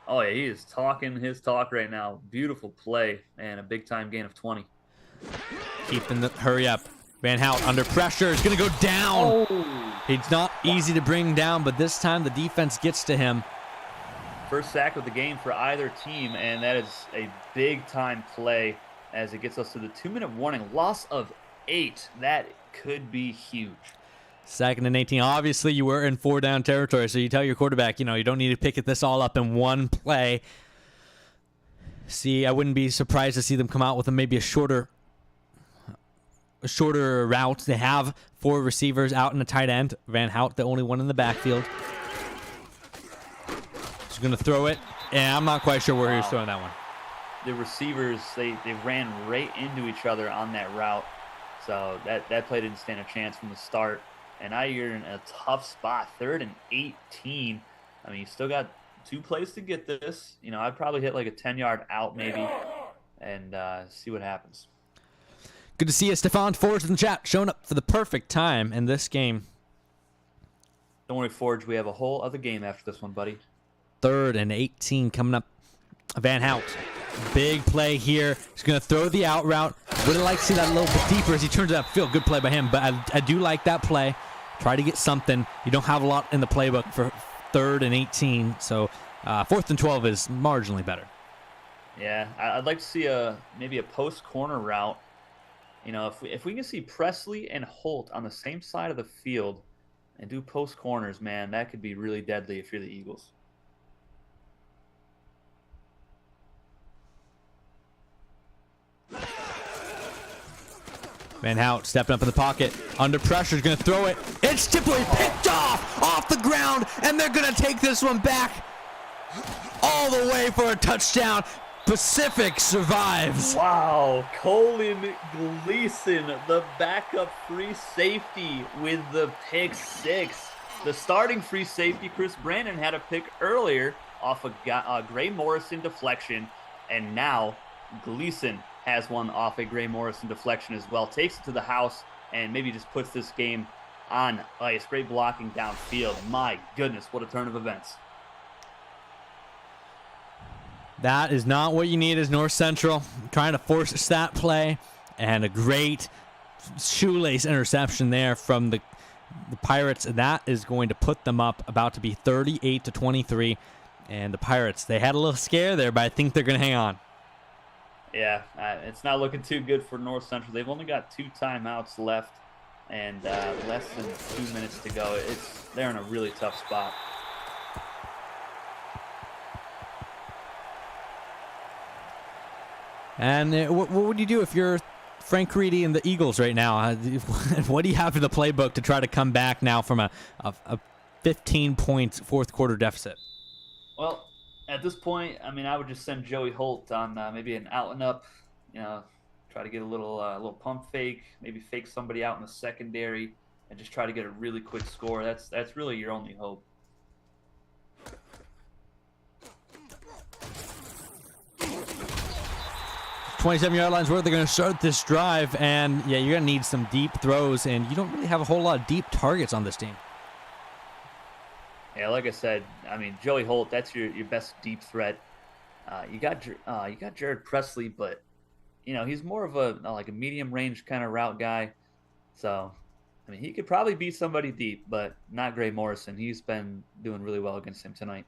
Speaker 1: Oh, yeah, he is talking his talk right now. Beautiful play and a big-time gain of 20.
Speaker 2: Keeping the hurry up. Van Hout under pressure is going to go down.
Speaker 1: Oh.
Speaker 2: It's not easy to bring down, but this time the defense gets to him.
Speaker 1: First sack of the game for either team, and that is a big-time play as it gets us to the 2-minute warning. Loss of 8. That could be huge.
Speaker 2: 2nd and 18. Obviously, you were in 4-down territory, so you tell your quarterback, you don't need to pick this all up in one play. See, I wouldn't be surprised to see them come out with maybe a shorter route. They have 4 receivers out in the tight end. Van Hout, the only one in the backfield. He's going to throw it, and I'm not quite sure where he was throwing that one.
Speaker 1: The receivers, they ran right into each other on that route, so that play didn't stand a chance from the start. And now you're in a tough spot, 3rd and 18. I mean, you still got 2 plays to get this. I'd probably hit like a 10-yard out maybe and see what happens.
Speaker 2: Good to see you, Stefan Forge in the chat, showing up for the perfect time in this game.
Speaker 1: Don't worry, Forge. We have a whole other game after this one, buddy.
Speaker 2: 3rd and 18 coming up. Van Hout, big play here. He's going to throw the out route. Would have liked to see that a little bit deeper as he turns it upfield. Good play by him, but I do like that play. Try to get something. You don't have a lot in the playbook for 3rd and 18, so 4th and 12 is marginally better.
Speaker 1: Yeah, I'd like to see maybe a post corner route. If we can see Presley and Holt on the same side of the field and do post corners, man, that could be really deadly if you're the Eagles.
Speaker 2: Van Hout stepping up in the pocket. Under pressure, is going to throw it. It's typically picked off the ground, and they're going to take this one back all the way for a touchdown. Pacific survives.
Speaker 1: Wow, Colin Gleason, the backup free safety with the pick 6. The starting free safety, Chris Brandon, had a pick earlier off a Gray Morrison deflection, and now Gleason has one off a Gray Morrison deflection as well. Takes it to the house and maybe just puts this game on ice. Great blocking downfield. My goodness, what a turn of events.
Speaker 2: That is not what you need as North Central. Trying to force a stat play, and a great shoelace interception there from the Pirates. That is going to put them up, about to be 38-23. And the Pirates, they had a little scare there, but I think they're going to hang on.
Speaker 1: Yeah, it's not looking too good for North Central. They've only got 2 timeouts left and less than 2 minutes to go. They're in a really tough spot.
Speaker 2: And what would you do if you're Frank Reedy and the Eagles right now? What do you have in the playbook to try to come back now from a 15-point fourth-quarter deficit?
Speaker 1: Well, at this point, I mean, I would just send Joey Holt on maybe an out and up, try to get a little pump fake, maybe fake somebody out in the secondary, and just try to get a really quick score. That's really your only hope.
Speaker 2: .27-yard line's where they're going to start this drive, and yeah, you're going to need some deep throws, and you don't really have a whole lot of deep targets on this team.
Speaker 1: Yeah, like I said, I mean, Joey Holt, that's your best deep threat. You got Jared Presley, but he's more of a medium range kind of route guy. So I mean, he could probably beat somebody deep, but not Gray Morrison. He's been doing really well against him tonight.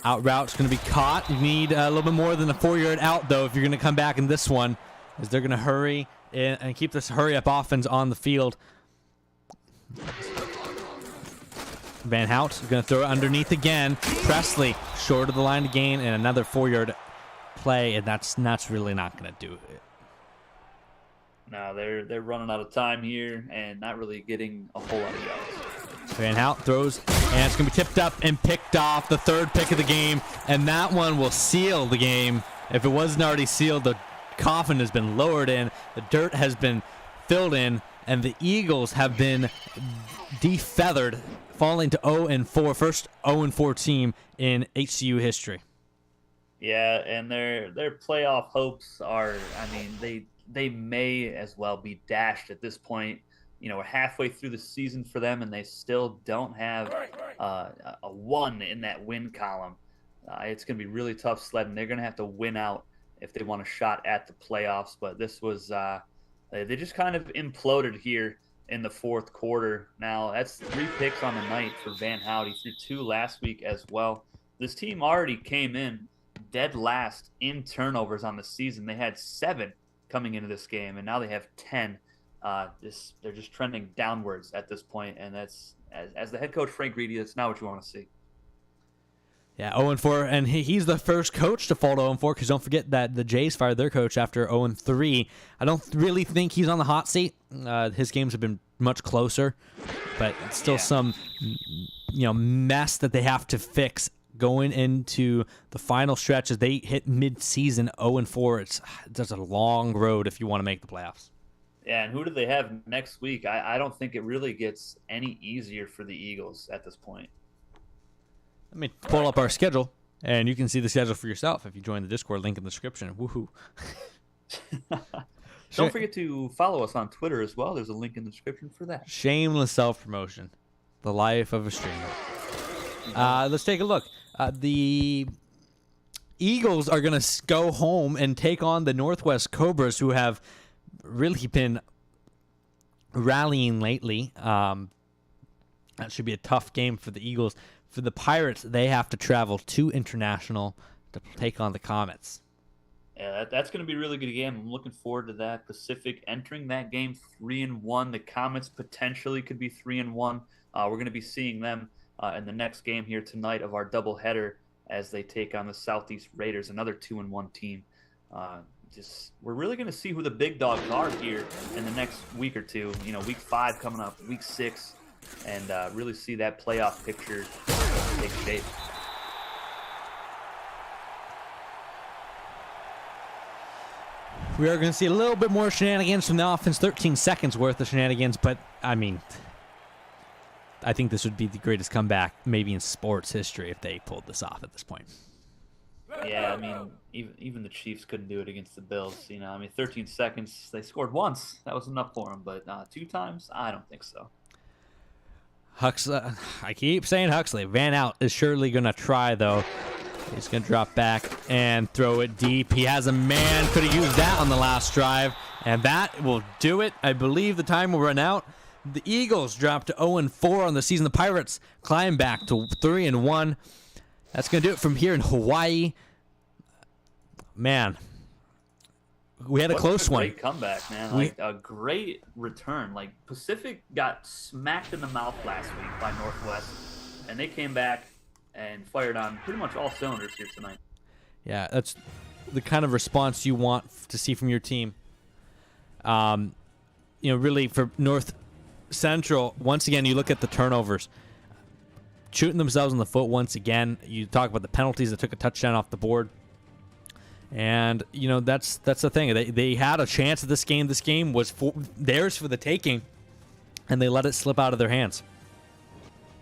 Speaker 2: Out route's going to be caught. You need a little bit more than a 4-yard out, though, if you're going to come back in this one, as they're going to hurry and keep this hurry-up offense on the field. Van Hout is going to throw it underneath again. Presley short of the line to gain, and another 4-yard play, and that's really not going to do it.
Speaker 1: No, they're running out of time here and not really getting a whole lot of yards.
Speaker 2: Van Hout throws, and it's going to be tipped up and picked off, the third pick of the game, and that one will seal the game. If it wasn't already sealed, the coffin has been lowered in, the dirt has been filled in, and the Eagles have been defeathered, falling to 0-4, first 0-4 team in HCU history.
Speaker 1: Yeah, and their playoff hopes are, I mean, they may as well be dashed at this point. You know, we're halfway through the season for them, and they still don't have a 1 in that win column. It's going to be really tough sledding. They're going to have to win out if they want a shot at the playoffs. But this was they just kind of imploded here in the fourth quarter. Now, that's 3 picks on the night for Van Hout. He threw 2 last week as well. This team already came in dead last in turnovers on the season. They had 7 coming into this game, and now they have 10. They're just trending downwards at this point, and that's as the head coach Frank Reedy, that's not what you want to see.
Speaker 2: Yeah, 0-4, and he's the first coach to fall to 0-4, because don't forget that the Jays fired their coach after 0-3. I don't really think he's on the hot seat. His games have been much closer, but it's still some mess that they have to fix going into the final stretch as they hit mid-season 0-4. It's a long road if you want to make the playoffs.
Speaker 1: Yeah, and who do they have next week? I don't think it really gets any easier for the Eagles at this point.
Speaker 2: Let me pull up our schedule, and you can see the schedule for yourself if you join the Discord, link in the description. Woohoo.
Speaker 1: Don't forget to follow us on Twitter as well. There's a link in the description for that.
Speaker 2: Shameless self-promotion. The life of a streamer. Let's take a look. The Eagles are going to go home and take on the Northwest Cobras, who have really been rallying lately. That should be a tough game for the Eagles. For the Pirates, they have to travel to International to take on the Comets.
Speaker 1: Yeah, that's going to be a really good game. I'm looking forward to that. Pacific entering that game 3-1. The Comets potentially could be 3-1. We're going to be seeing them in the next game here tonight of our doubleheader as they take on the Southeast Raiders, another 2-1 team. We're really going to see who the big dogs are here in the next week or two. You know, week 5 coming up, week 6, and really see that playoff picture take shape.
Speaker 2: We are going to see a little bit more shenanigans from the offense, 13 seconds worth of shenanigans, but I mean, I think this would be the greatest comeback maybe in sports history if they pulled this off at this point.
Speaker 1: Yeah, I mean, even the Chiefs couldn't do it against the Bills. You know, I mean, 13 seconds, they scored once. That was enough for them, but 2 times? I don't think so.
Speaker 2: Huxley, I keep saying Huxley. Van Hout is surely going to try, though. He's going to drop back and throw it deep. He has a man. Could have used that on the last drive, and that will do it. I believe the time will run out. The Eagles drop to 0-4 on the season. The Pirates climb back to 3-1. That's going to do it from here in Hawaii. Man, we had a close one.
Speaker 1: Great comeback, man. Like a great return. Like Pacific got smacked in the mouth last week by Northwest, and they came back and fired on pretty much all cylinders here tonight.
Speaker 2: Yeah, that's the kind of response you want to see from your team. Really for North Central, once again, you look at the turnovers. Shooting themselves in the foot once again. You talk about the penalties that took a touchdown off the board. And, that's the thing. They had a chance at this game. This game was theirs for the taking, and they let it slip out of their hands.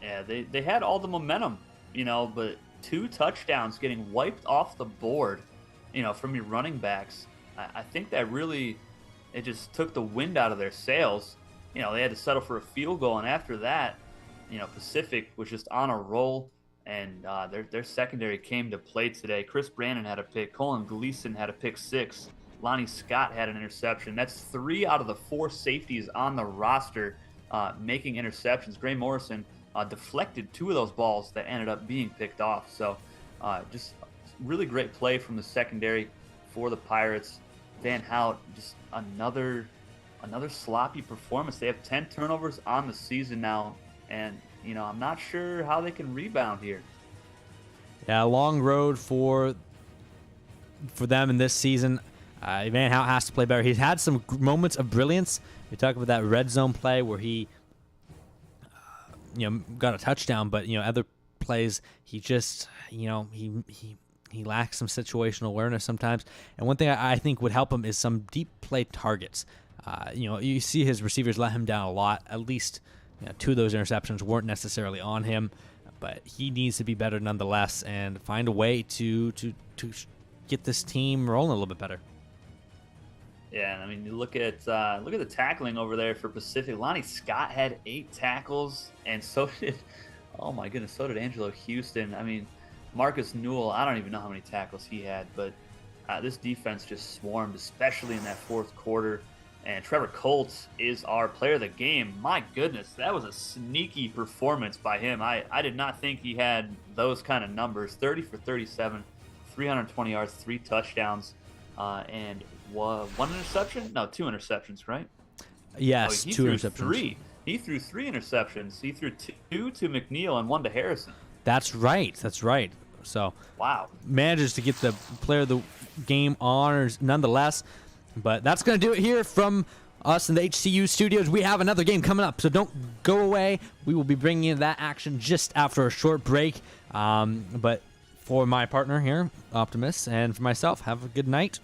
Speaker 1: Yeah, they had all the momentum, but 2 touchdowns getting wiped off the board, from your running backs. I think that really, it just took the wind out of their sails. They had to settle for a field goal, and after that, Pacific was just on a roll, and their secondary came to play today. Chris Brandon had a pick. Colin Gleason had a pick six. Lonnie Scott had an interception. That's 3 out of the 4 safeties on the roster making interceptions. Gray Morrison deflected 2 of those balls that ended up being picked off. So just really great play from the secondary for the Pirates. Van Hout, just another sloppy performance. They have 10 turnovers on the season now, and I'm not sure how they can rebound here.
Speaker 2: Yeah, long road for them in this season. Van Hout has to play better. He's had some moments of brilliance. We talk about that red zone play where he got a touchdown, but other plays he just he lacks some situational awareness sometimes. And one thing I think would help him is some deep play targets. You see his receivers let him down a lot. At least 2 of those interceptions weren't necessarily on him, but he needs to be better nonetheless and find a way to get this team rolling a little bit better.
Speaker 1: Yeah, and I mean, you look at the tackling over there for Pacific. Lonnie Scott had 8 tackles, and so did, oh my goodness, so did Angelo Houston. I mean, Marcus Newell, I don't even know how many tackles he had, but this defense just swarmed, especially in that fourth quarter. And Trevor Colts is our player of the game. My goodness, that was a sneaky performance by him. I did not think he had those kind of numbers. 30 for 37, 320 yards, 3 touchdowns, and 1 interception? No, 2 interceptions, right?
Speaker 2: Yes, 2 interceptions.
Speaker 1: 3. He threw 3 interceptions. He threw 2 to McNeil and 1 to Harrison.
Speaker 2: That's right. So
Speaker 1: wow,
Speaker 2: manages to get the player of the game honors nonetheless. But that's going to do it here from us in the HCU studios. We have another game coming up, so don't go away. We will be bringing you that action just after a short break. But for my partner here, Optimus, and for myself, have a good night.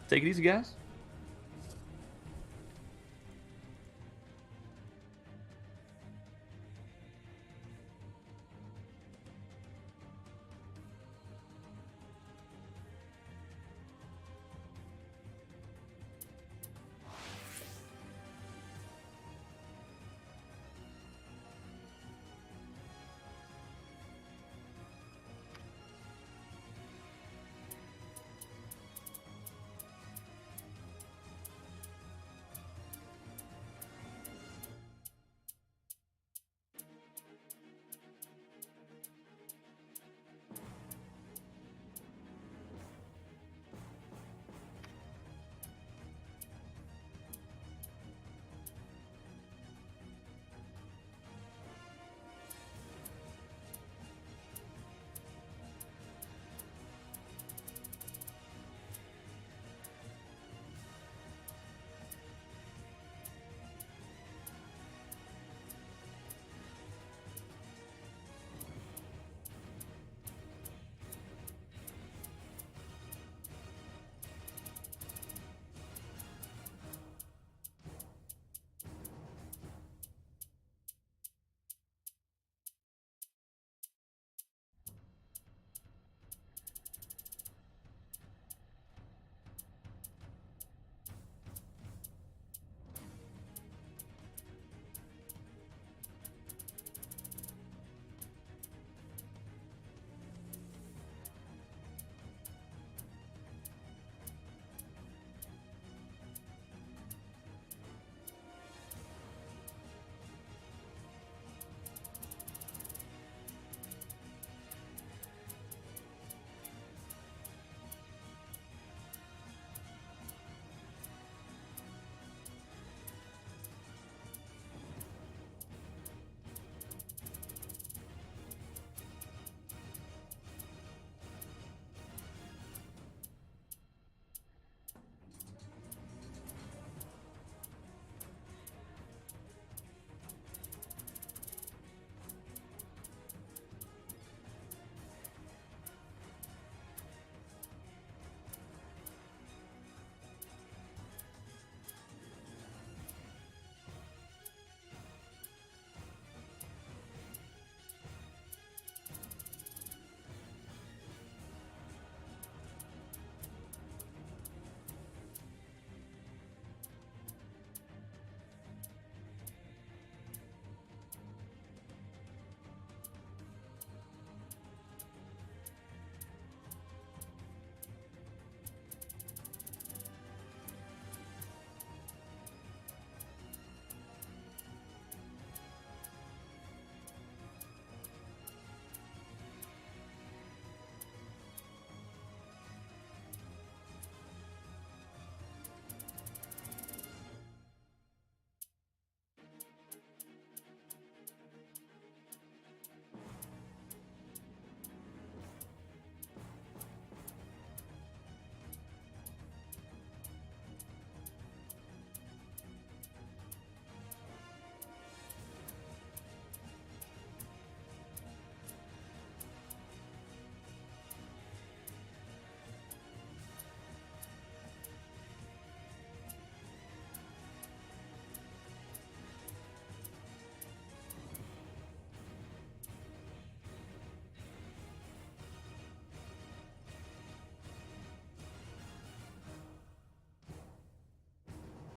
Speaker 1: Take it easy, guys.